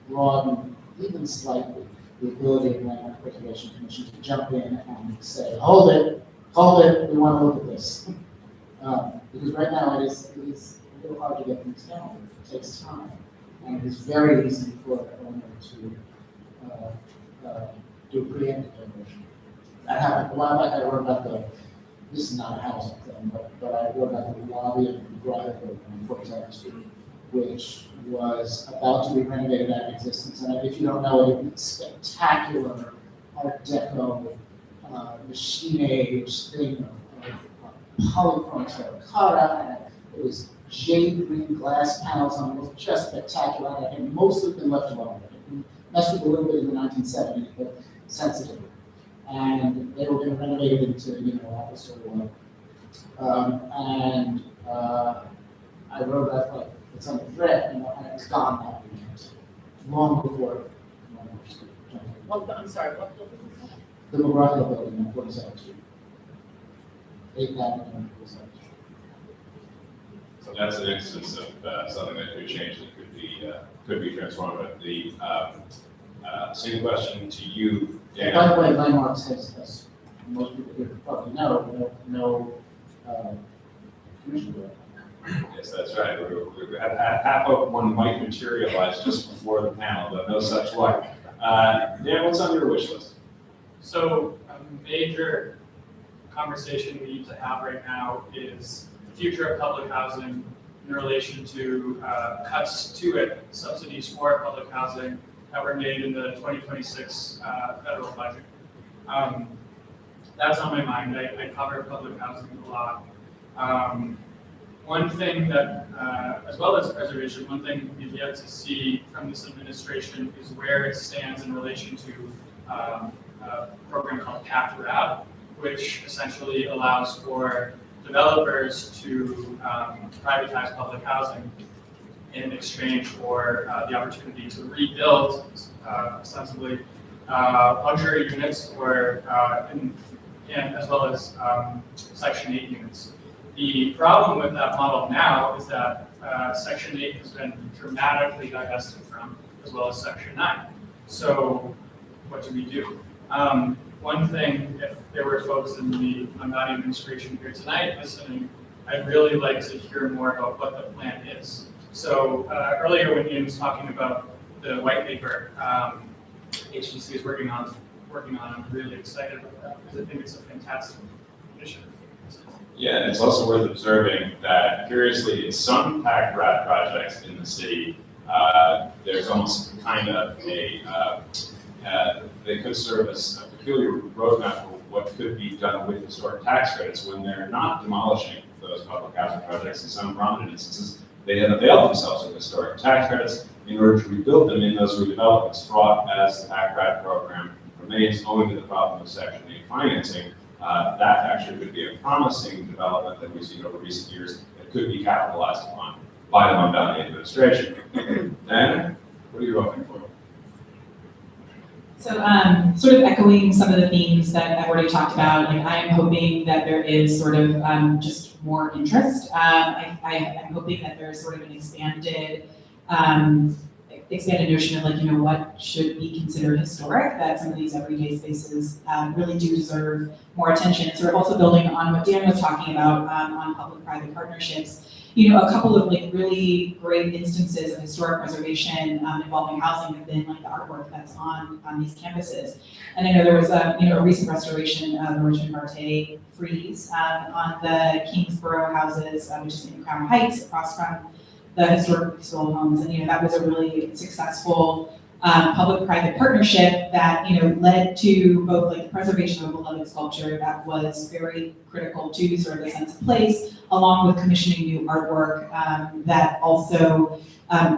broaden even slightly the ability of the Land Preservation Commission to jump in and say, hold it, we want to look at this. Because right now it is a little hard to get things done. It takes time. And it is very easy for an owner to do a preemptive demolition. That happened a while back. I wrote about this is not a housing thing, but I wrote about the lobby of the Grotto on 47th Street, which was about to be renovated out of existence. And if you don't know it, it's spectacular Art Deco, machine age thing of polychrome terracotta, and it was jade green glass panels on it. It was just spectacular, and mostly been left alone. It messed with a little bit in the 1970s, but sensitive. And they were going to renovate it into, you know, office or what. I wrote about like it's on the thread, you know, and it's gone that weekend, long before. I'm sorry, what building is that? The Morocco building on 47th Street. 8th Avenue and 47th Street. So that's an instance of something that could change, that could be transformative. The same question to you, Dan. By the way, landmarks has, as most people here probably know, no commission director. Yes, that's right. We had half of one might materialize just before the panel, but no such luck. Dan, what's on your wish list? So a major conversation we need to have right now is the future of public housing in relation to cuts to it, subsidies for public housing that were made in the 2026 federal budget. That's on my mind. I cover public housing a lot. One thing that, as well as preservation, one thing we've yet to see from this administration is where it stands in relation to a program called Path Out, which essentially allows for developers to privatize public housing in exchange for the opportunity to rebuild ostensibly luxury units or and as well as Section 8 units. The problem with that model now is that Section 8 has been dramatically divested from, as well as Section 9. So what do we do? One thing, if there were folks in the Bonanos administration here tonight listening, I'd really like to hear more about what the plan is. So earlier when Ian was talking about the white paper HTC is working on, I'm really excited about that because I think it's a fantastic initiative. Yeah, and it's also worth observing that, curiously, in some packed rat projects in the city, there's almost kind of they could serve as a peculiar roadmap for what could be done with historic tax credits when they're not demolishing those public housing projects. In some prominent instances, they have availed themselves of historic tax credits in order to rebuild them in those redevelopments, fraught as the packed rat program remains owing to the problem of Section 8 financing. That actually could be a promising development that we've seen over recent years that could be capitalized upon by the Mayoral Administration. Then, what are you hoping for? So sort of echoing some of the themes that I've already talked about, like I am hoping that there is sort of just more interest. I'm hoping that there's sort of an expanded notion of like, you know, what should be considered historic, that some of these everyday spaces really do deserve more attention. So we're also building on what Dan was talking about on public-private partnerships. You know, a couple of like really great instances of historic preservation involving housing have been like the artwork that's on these campuses. And I know there was a recent restoration of the Richmond Marte frieze on the Kingsborough houses, which is in Crown Heights, across from the historic Bristol homes. And, you know, that was a really successful public-private partnership that, you know, led to both like the preservation of a beloved sculpture that was very critical to sort of the sense of place, along with commissioning new artwork that also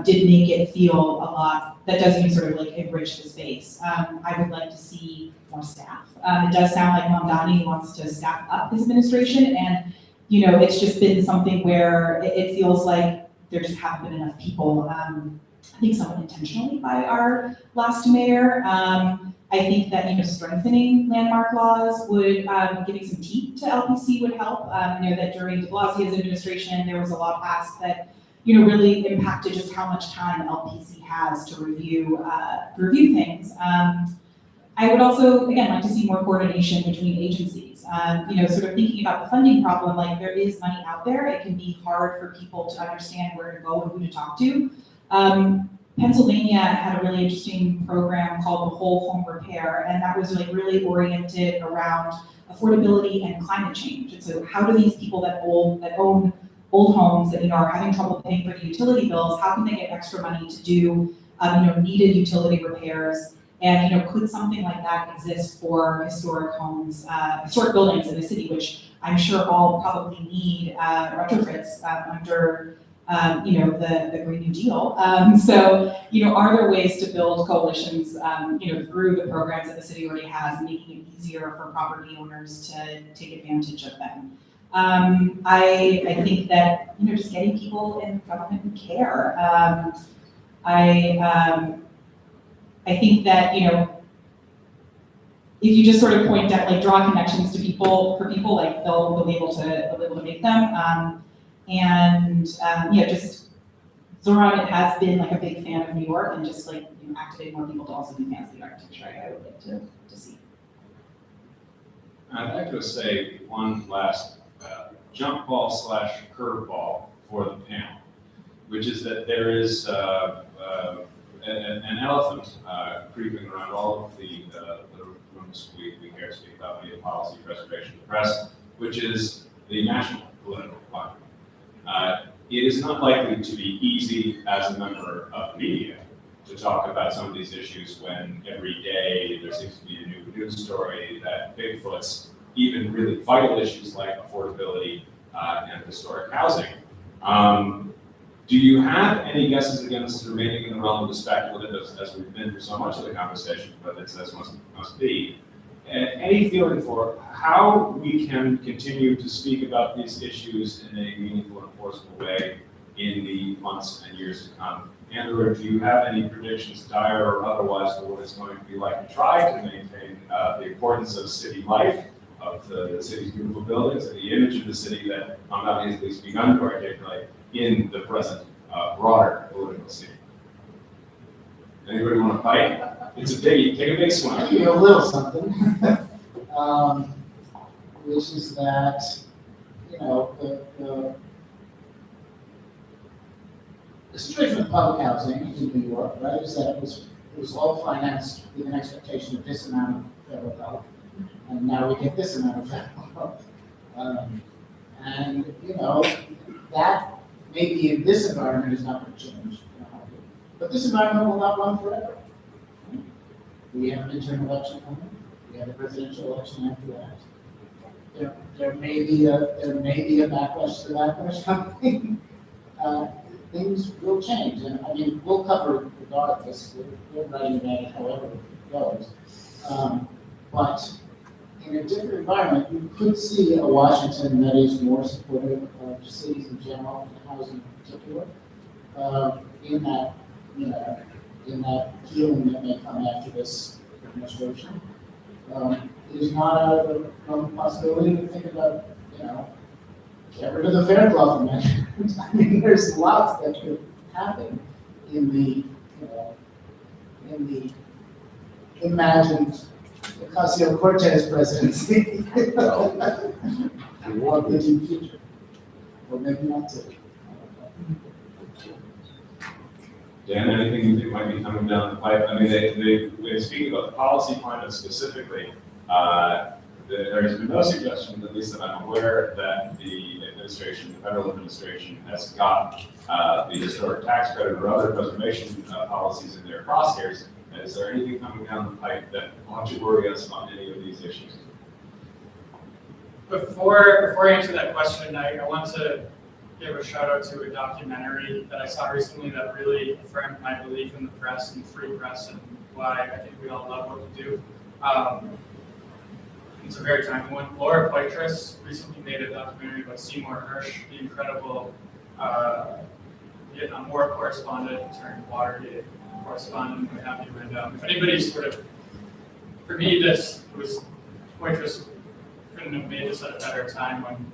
did make it feel a lot, that does even sort of like enrich the space. I would like to see more staff. It does sound like Mamdani wants to staff up his administration, and, you know, it's just been something where it feels like there just haven't been enough people. I think somewhat intentionally by our last mayor. I think that, you know, strengthening landmark laws would, giving some teeth to LPC would help. You know, that during de Blasio's administration, there was a law passed that, you know, really impacted just how much time LPC has to review things. I would also, again, like to see more coordination between agencies. You know, sort of thinking about the funding problem, like there is money out there. It can be hard for people to understand where to go and who to talk to. Pennsylvania had a really interesting program called the Whole Home Repair, and that was like really oriented around affordability and climate change. And so how do these people that own old homes that, you know, are having trouble paying for the utility bills, how can they get extra money to do, you know, needed utility repairs? And, you know, could something like that exist for historic homes, historic buildings in the city, which I'm sure all probably need retrofits under you know, the Green New Deal. So, you know, are there ways to build coalitions, you know, through the programs that the city already has, and making it easier for property owners to take advantage of them? I think that, you know, just getting people in government who care. I think that, you know, if you just sort of point at, like, draw connections to people, like they'll be able to make them. Yeah, just Zoran has been like a big fan of New York, and just like, you know, activate more people to also be fans of the architecture. I would like to see. I'd like to say one last jump ball / curveball for the panel, which is that there is an elephant creeping around all of the rooms we care to speak about via policy, preservation, of the press, which is the national political climate. It is not likely to be easy as a member of the media to talk about some of these issues when every day there seems to be a new news story that Bigfoot's even really vital issues like affordability and historic housing. Do you have any guesses, again, this is remaining in the realm of the speculative as we've been through so much of the conversation, but it's as must be, any feeling for how we can continue to speak about these issues in a meaningful and forceful way in the months and years to come? And/or do you have any predictions, dire or otherwise, for what it's going to be like to try to maintain the importance of city life, of the city's beautiful buildings, and the image of the city that I'm not easily begun to articulate in the present broader political scene? Anybody want to fight? It's a big, take a big swing. I'll give you a little something, which is that, you know, the situation with public housing in New York, right, is that it was all financed with an expectation of this amount of federal help, and now we get this amount of federal help. And, you know, that maybe in this environment is not going to change, but this environment will not run forever. We have an midterm election coming. We have a presidential election after that. There may be a backlash to that or something. Things will change, and I mean, we'll cover it regardless. We're writing about it however it goes. But in a different environment, you could see a Washington that is more supportive of cities in general and housing in particular. In that, you know, in that feeling that may come after this administration. It is not out of the possibility to think about, you know, get rid of the Fair Cloth Amendment. I mean, there's lots that could happen in the, you know, in the imagined Ocasio-Cortez presidency. Or the deep future. Or maybe not too. Dan, anything you think might be coming down the pipe? I mean, they speak about the policy climate specifically. There has been no suggestion, at least that I'm aware, that the administration, the federal administration, has got the historic tax credit or other preservation policies in their crosshairs. Is there anything coming down the pipe that ought to worry us on any of these issues? Before I answer that question, I want to give a shout out to a documentary that I saw recently that really affirmed my belief in the press and free press and why I think we all love what we do. It's a very timely one. Laura Poitras recently made a documentary about Seymour Hersh, the incredible Vietnam War correspondent turned Watergate correspondent, what have you. And if anybody's sort of, for me, this was Poitras couldn't have made this at a better time when,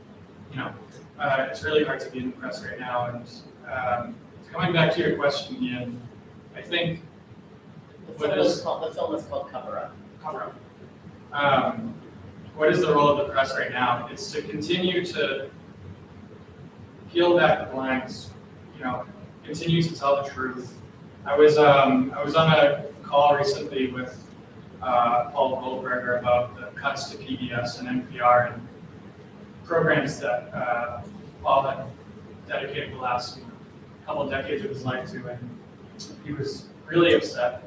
you know, it's really hard to be in the press right now. And going back to your question, Ian, I think The film is called Cover Up. Cover Up. What is the role of the press right now? It's to continue to peel back the blinds, you know, continue to tell the truth. I was on a call recently with Paul Goldberger about the cuts to PBS and NPR and programs that Paul had dedicated the last couple of decades of his life to, and he was really upset.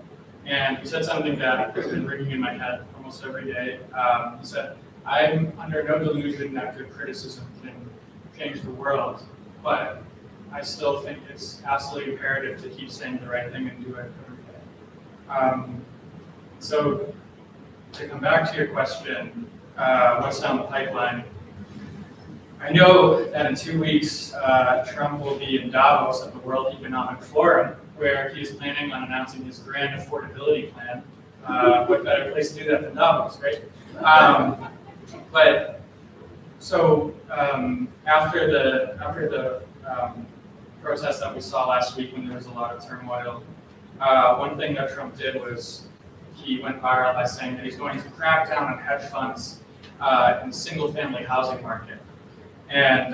And he said something that has been ringing in my head almost every day. He said, "I'm under no delusion that good criticism can change the world, but I still think it's absolutely imperative to keep saying the right thing and do it every day." So to come back to your question, what's down the pipeline? I know that in 2 weeks, Trump will be in Davos at the World Economic Forum, where he is planning on announcing his grand affordability plan. What better place to do that than Davos, right? But so after the protest that we saw last week when there was a lot of turmoil, one thing that Trump did was he went viral by saying that he's going to crack down on hedge funds in the single-family housing market. And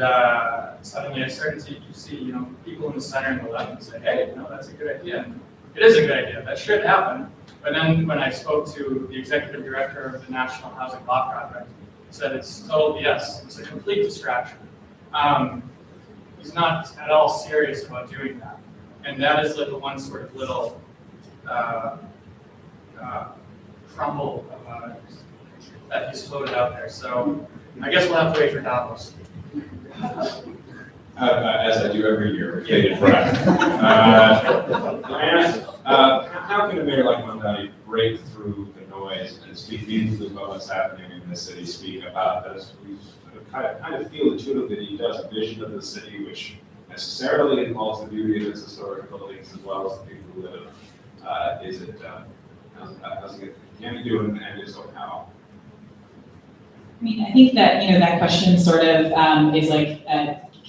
suddenly I started to see, you know, people in the center and the left and say, hey, no, that's a good idea. And it is a good idea. That should happen. But then when I spoke to the executive director of the National Housing Law Project, he said it's total BS. It's a complete distraction. He's not at all serious about doing that. And that is like the one sort of little crumble that he's floated out there. So I guess we'll have to wait for Davos. As I do every year, bated breath. How can a mayor like Mondani break through the noise ways and speak meaningfully about what's happening in the city, speak about this. We kind of feel intuitively that he does a vision of the city, which necessarily involves the beauty of its historic buildings as well as the people who live in them. How's it can we do, and if so, how? I mean, I think that, that question sort of is like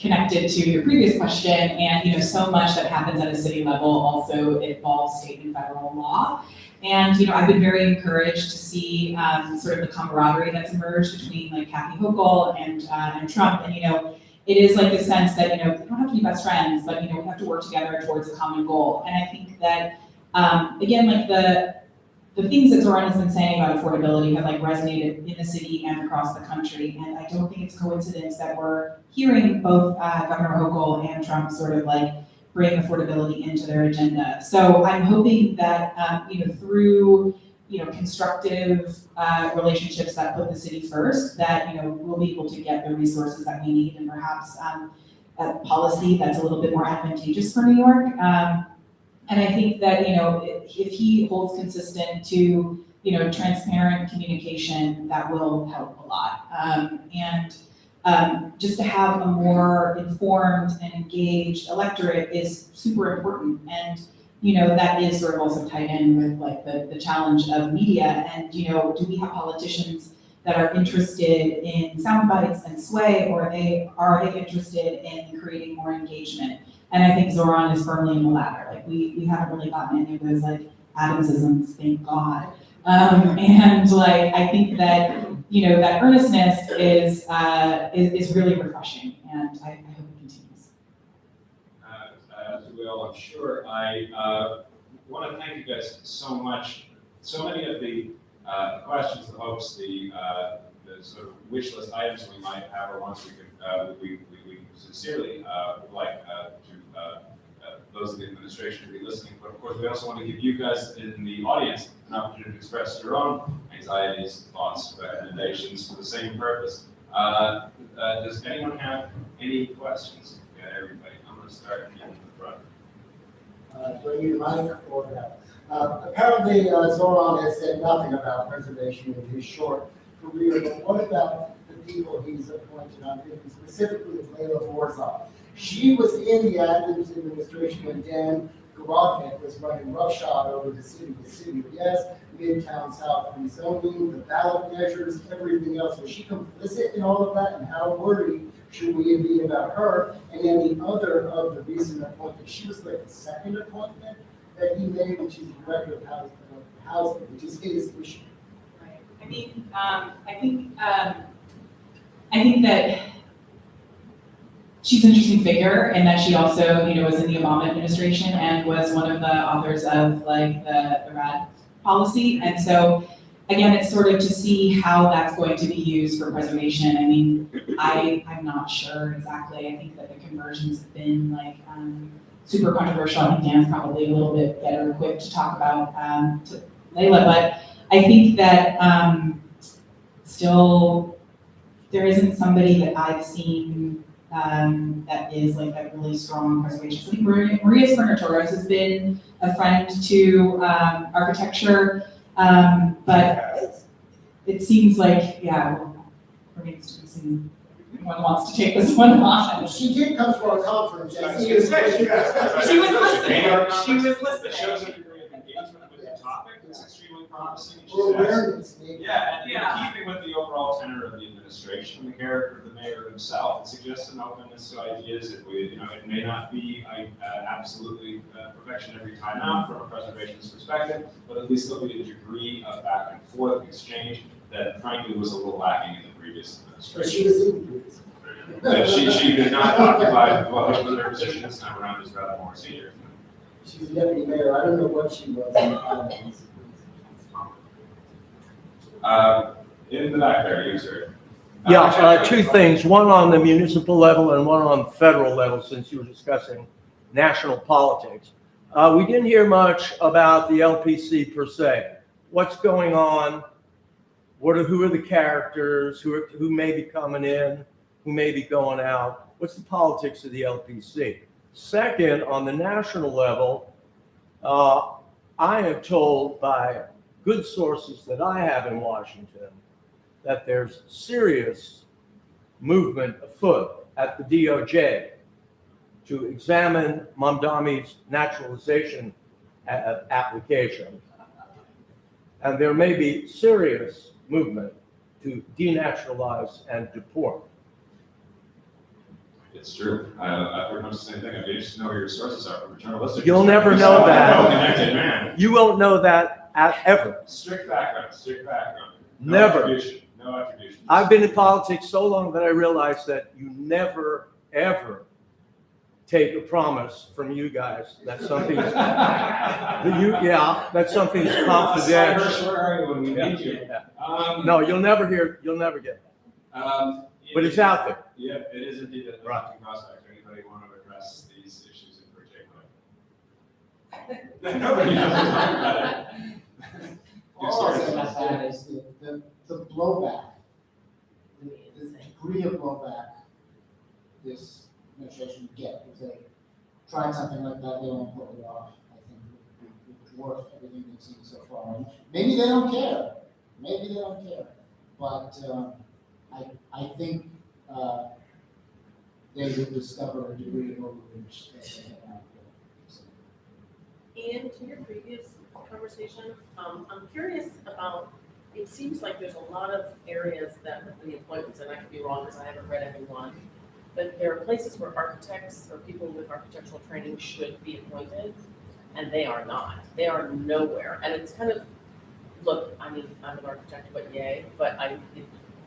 connected to your previous question, and, so much that happens at a city level also involves state and federal law. And, I've been very encouraged to see sort of the camaraderie that's emerged between like Kathy Hochul and Trump. And, it is like the sense that, we don't have to be best friends, but, we have to work together towards a common goal. And I think that, again, like the things that Zoran has been saying about affordability have like resonated in the city and across the country. And I don't think it's coincidence that we're hearing both Governor Hochul and Trump sort of like bring affordability into their agenda. So I'm hoping that, through, constructive relationships that put the city first, that, we'll be able to get the resources that we need, and perhaps a policy that's a little bit more advantageous for New York. And I think that, if he holds consistent to, transparent communication, that will help a lot. And just to have a more informed and engaged electorate is super important. And, that is sort of also tied in with like the challenge of media. And, do we have politicians that are interested in sound bites and sway, or are they interested in creating more engagement? And I think Zoran is firmly in the latter. Like we haven't really gotten any of those like Adamsisms, thank God. And like I think that that earnestness is really refreshing, and I hope it continues. As we all, I'm sure. I want to thank you guys so much. So many of the questions, the hopes, the sort of wish list items we might have, or ones we could we sincerely would like to those in the administration to be listening. But of course, we also want to give you guys in the audience an opportunity to express your own anxieties, thoughts, recommendations for the same purpose. Does anyone have any questions? Yeah, everybody. I'm going to start here in the front. Do I need a mic or no? Apparently, Zoran has said nothing about preservation in his short career, but what about the people he's appointed? I'm thinking specifically of Layla Borzov. She was in the Adams administration when Dan Garodnick was running roughshod over the city of yes, Midtown South rezoning, the ballot measures, everything else. Was she complicit in all of that, and how worried should we be about her? And then the other of the recent appointments, she was like the second appointment that he made, which is director of housing, which is his issue. Right. I mean, I think that she's an interesting figure, and that she also, was in the Obama administration and was one of the authors of like the RAD policy. And so, again, it's sort of to see how that's going to be used for preservation. I mean, I'm not sure exactly. I think that the conversions have been like super controversial. I think Dan's probably a little bit better equipped to talk about to Layla, but I think that still there isn't somebody that I've seen that is like that really strong preservation. I think Maria Sperner-Torres has been a friend to architecture, but it seems like, remains to be seen. One wants to take this one on. She did come to our conference. I was gonna say, She was listening. She was listening. It shows a degree of engagement with the topic. It's extremely promising. Or awareness, maybe. Yeah, and in keeping with the overall tenor of the administration, the character of the mayor himself, it suggests an openness to ideas. It may not be absolutely perfection every time out from a preservationist perspective, but at least there'll be a degree of back and forth exchange that frankly was a little lacking in the previous But administration. she was in the previous. She did not occupy, well, her position this time around is rather more senior. She's a deputy mayor. I don't know what she was in the past. In the back there, you, sir. Two things, one on the municipal level and one on the federal level, since you were discussing national politics. We didn't hear much about the LPC per se. What's going on? Who are the characters? Who may be coming in? Who may be going out? What's the politics of the LPC? Second, on the national level, I am told by good sources that I have in Washington that there's serious movement afoot at the DOJ to examine Mamdani's naturalization application. And there may be serious movement to denaturalize and deport. It's true. I've heard much the same thing. I'd be interested to know who your sources are from a journalistic. You'll never perspective. know that. Well-connected man. You won't know that ever. Strict background, strict background. No Never. attribution, no attribution. I've been in politics so long that I realized that you never, ever take a promise from you guys that something's, that something's confidential. Where are you when we need you? No, you'll never get that. But it's out there. Yeah, it is indeed a Right. prospect. Anybody want to address these issues in particular? Nobody knows about it. All I'll say about that is the blowback, the degree of blowback this administration would get if they tried something like that, they won't pull it off. I think would dwarf everything they've seen so far. And maybe they don't care. Maybe they don't care. But I think they would discover a degree of overreach that they have not. And to your previous conversation, I'm curious about, it seems like there's a lot of areas that the appointments, and I could be wrong because I haven't read every one, but there are places where architects or people with architectural training should be appointed, and they are not. They are nowhere. And it's kind of, look, I mean, I'm an architect, but yay, but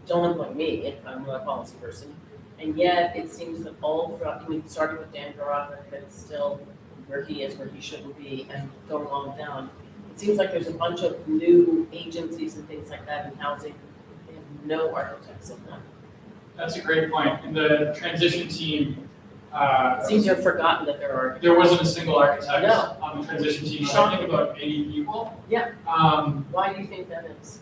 don't appoint me if I'm not a policy person. And yet it seems that all throughout, I mean, starting with Dan Garavik, that's still where he is, where he shouldn't be, and going on down. It seems like there's a bunch of new agencies and things like that in housing. They have no architects in them. That's a great point. In the transition team, It seems to have forgotten that there are. there wasn't a single architect No. on the transition team. I think about 80 people. Yeah. Um, Why do you think that is?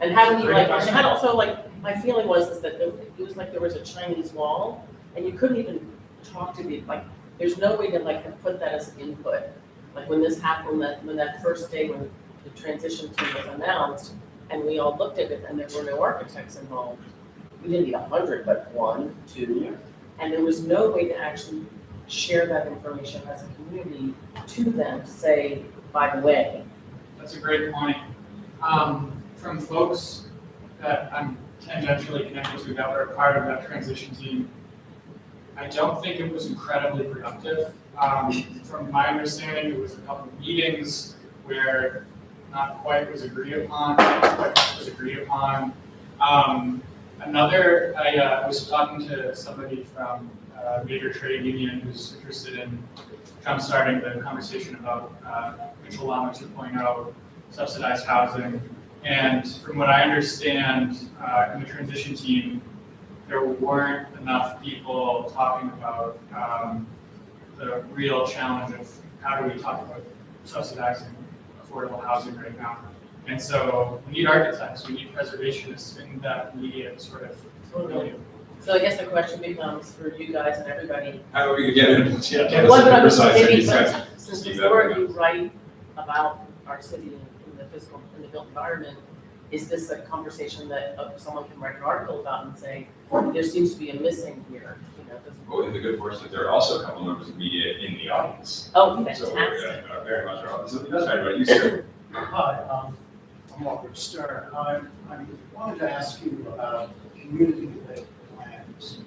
And how do you Great and question. how also my feeling was that it was like there was a Chinese wall and you couldn't even talk to people, there's no way to have put that as input. Like when this happened, when that first day when the transition team was announced and we all looked at it and there were no architects involved, we didn't need 100, but 1, 2, and there was no way to actually share that information as a community to them to say, by the way. That's a great point. From folks that I'm tangentially connected to that were a part of that transition team, I don't think it was incredibly productive. From my understanding, it was a couple of meetings where not quite was agreed upon, I was talking to somebody from a major trade union who's interested in jumpstarting the conversation about Control Law 2.0, subsidized housing. And from what I understand, in the transition team, there weren't enough people talking about the real challenge of how do we talk about subsidizing affordable housing right now. And so we need architects, we need preservationists in that immediate sort of million. So I guess the question becomes for you guys and everybody. How do we get into What about precise maybe, these guys? since Steve, before that- you write about our city in the built environment, is this a conversation that someone can write an article about and say, there seems to be a missing here, Well, we have the good fortune that there are also a couple members of media in the audience. Oh, So fantastic. very much our audience. So that's right, right, you sir. Hi, I'm Robert Stern. I wanted to ask you about community-led plans.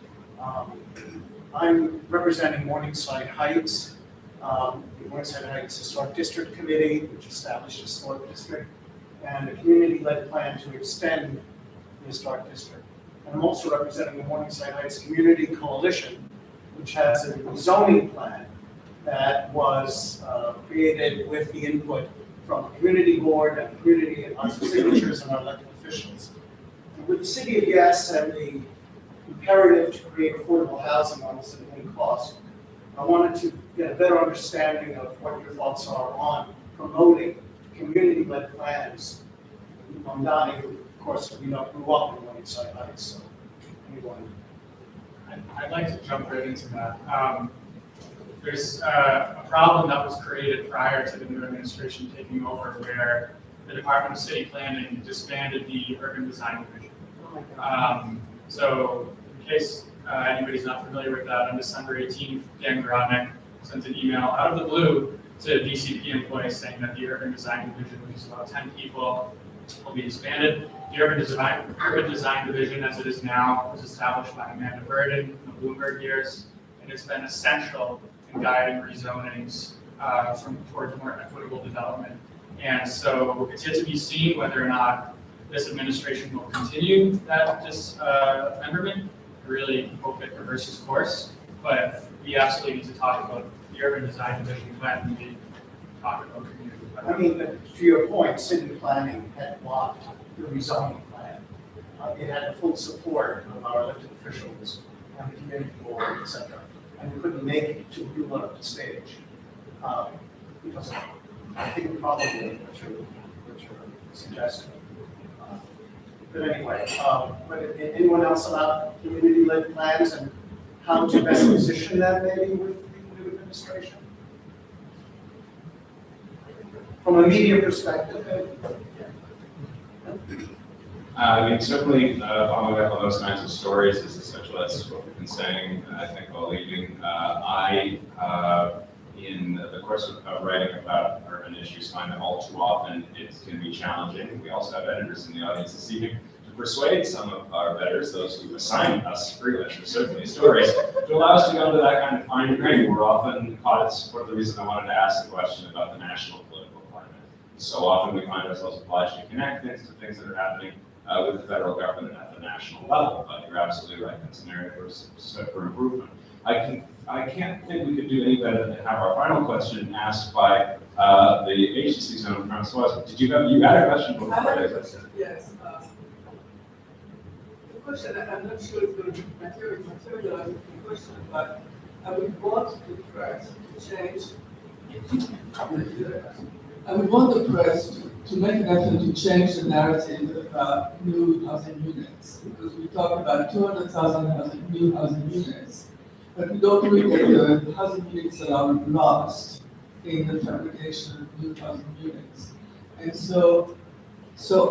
I'm representing Morningside Heights, the Morningside Heights Historic District Committee, which established a historic district, and a community-led plan to extend the historic district. And I'm also representing the Morningside Heights Community Coalition, which has a zoning plan that was created with the input from the community board and community and lots of signatures and our elected officials. And with the city of Yes and the imperative to create affordable housing on a significant cost, I wanted to get a better understanding of what your thoughts are on promoting community-led plans. Donnie, who, of course, grew up in Morningside Heights, so anyone. I'd like to jump right into that. there's a problem that was created prior to the new administration taking over, where the Department of City Planning disbanded the urban design division. So in case anybody's not familiar with that, on December 18th, Dan Gronick sent an email out of the blue to DCP employees saying that the urban design division, which is about 10 people, will be disbanded. The urban design division, as it is now, was established by Amanda Burden in the Bloomberg years, and it's been essential in guiding rezonings towards more equitable development. And so it's yet to be seen whether or not this administration will continue that dismemberment. I really hope it reverses course, but we absolutely need to talk about the urban design division when we talk about community I mean, to your point, city planning had blocked the rezoning plan. It had the full support of our elected officials and the community board, et cetera. And we couldn't make it to move up the stage. Because of, I think probably what you're suggesting. But anyway, but anyone else about community-led plans and how to best position that maybe with the new administration? From a media perspective, I mean, certainly following up on those kinds of stories is essential. That's what we've been saying, I think, while leaving. In the course of writing about urban issues, find that all too often it can be challenging. We also have editors in the audience this evening to persuade some of our betters, those who assign us Freelance or certainly stories, to allow us to go into that kind of fine grain. We're often caught. It's part of the reason I wanted to ask the question about the national political climate. So often we find ourselves obliged to connect things to things that are happening with the federal government at the national level. But you're absolutely right. That's an area for improvement. I can't think we could do any better than have our final question asked by the agency's own Francois. Did you had a question before? I have a question, yes. The question, I'm not sure it's going to be materializing the question, but I would want the press to change. I would want the press to make an effort to change the narrative about new housing units, because we talk about 200,000 new housing units, but we don't look at the housing units that are lost in the fabrication of new housing units. And so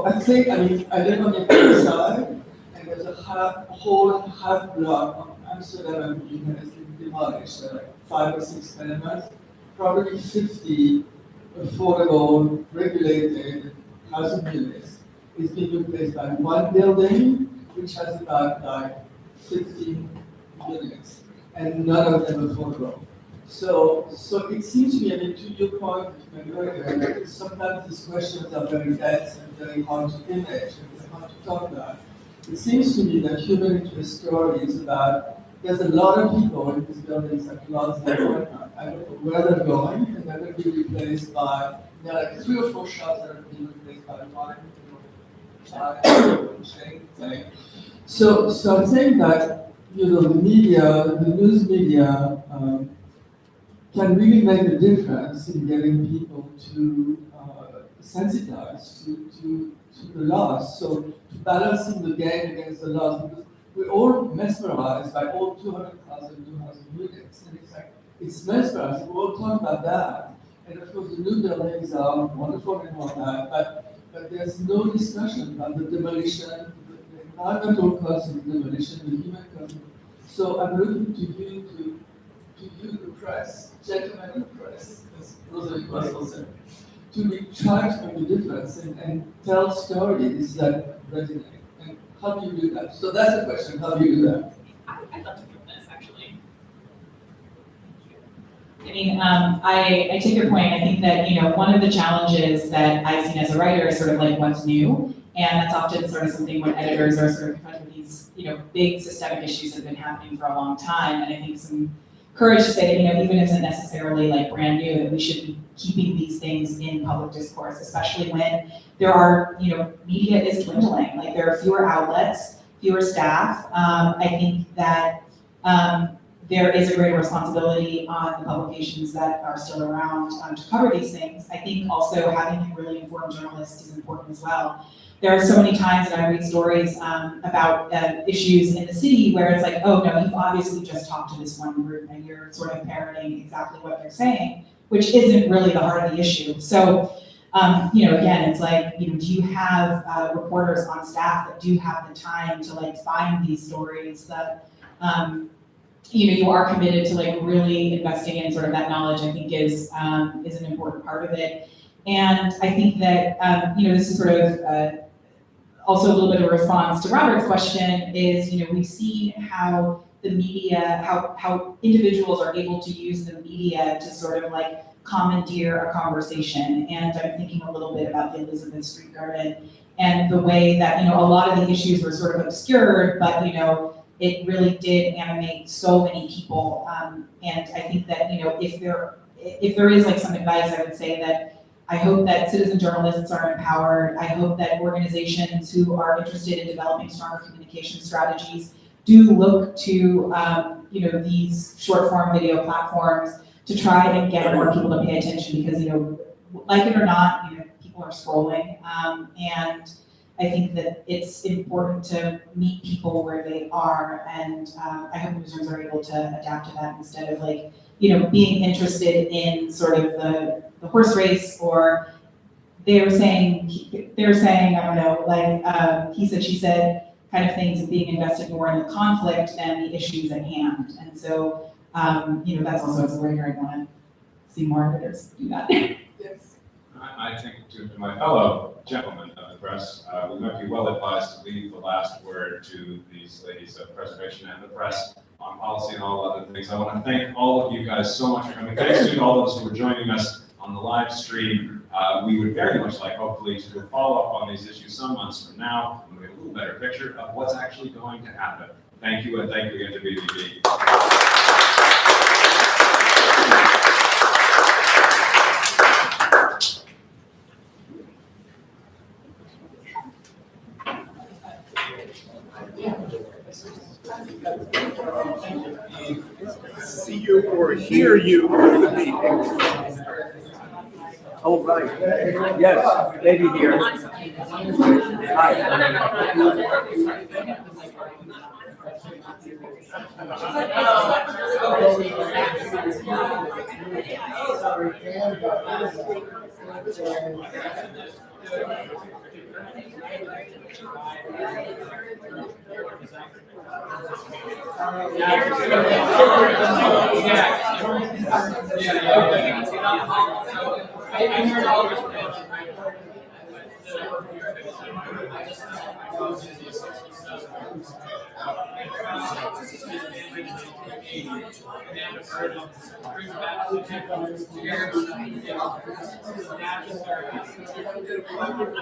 I think, I mean, I live on the other side, and there's a whole half block of Amsterdam Avenue that has been demolished, like 5 or 6 tenements, probably 50 affordable, regulated housing units is being replaced by one building, which has about like 15 units, and none of them affordable. So it seems to me, I mean, to your point, earlier, sometimes these questions are very dense and very hard to image and hard to talk about. It seems to me that human interest stories about there's a lot of people in these buildings that lost their apartment. I don't know where they're going, and they're going to be replaced by, there are like 3 or 4 shops that are being replaced by one chain thing. So I think that, you know, the media, the news media, can really make a difference in getting people to sensitize to the loss. So balancing the gain against the loss, because we're all mesmerized by all 200,000 new housing units. And it's like, it's mesmerizing, we all talk about that. And of course the new buildings are wonderful and all that, but there's no discussion about the demolition, the environmental cost of demolition, the human cost. So I'm looking to you, the press, gentlemen in the press, as Rosalie Russell said, to try to make a difference and tell stories that resonate. And how do you do that? So that's the question, how do you do that? I'd love to do this, actually. I mean, I take your point. I think that, you know, one of the challenges that I've seen as a writer is sort of like what's new. And that's often sort of something when editors are sort of confronted with these, you know, big systemic issues that have been happening for a long time. And I think some courage to say that, you know, even if it's necessarily like brand new, that we should be keeping these things in public discourse, especially when there are, you know, media is dwindling. Like there are fewer outlets, fewer staff. I think that there is a greater responsibility on the publications that are still around to cover these things. I think also having really informed journalists is important as well. There are so many times that I read stories about issues in the city where it's like, oh no, you've obviously just talked to this one group and you're sort of parroting exactly what they're saying, which isn't really the heart of the issue. So, again, it's like, do you have reporters on staff that do have the time to like find these stories that, you are committed to like really investing in sort of that knowledge, I think is an important part of it. And I think that, this is sort of also a little bit of a response to Robert's question is, we've seen how the media, how individuals are able to use the media to sort of like commandeer a conversation. And I'm thinking a little bit about the Elizabeth Street Garden and the way that, a lot of the issues were sort of obscured, but, it really did animate so many people. And I think that, if there is like some advice, I would say that I hope that citizen journalists are empowered. I hope that organizations who are interested in developing stronger communication strategies do look to, these short form video platforms to try and get more people to pay attention because, like it or not, people are scrolling. And I think that it's important to meet people where they are. And I hope newsrooms are able to adapt to that instead of like, being interested in sort of the horse race, or they're saying, I don't know, like he said, she said kind of things, and being invested more in the conflict than the issues at hand. And so, that's also as a writer, I want to see more editors do that. Yes. I think to my fellow gentlemen of the press, we might be well advised to leave the last word to these ladies of preservation and the press on policy and all other things. I want to thank all of you guys so much for coming. Thanks to all those who are joining us on the live stream. We would very much like, hopefully, to follow up on these issues some months from now when we have a little better picture of what's actually going to happen. Thank you, and thank you again to BBB. See you or hear you in the meeting. Oh, right. Yes, lady here.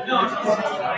No.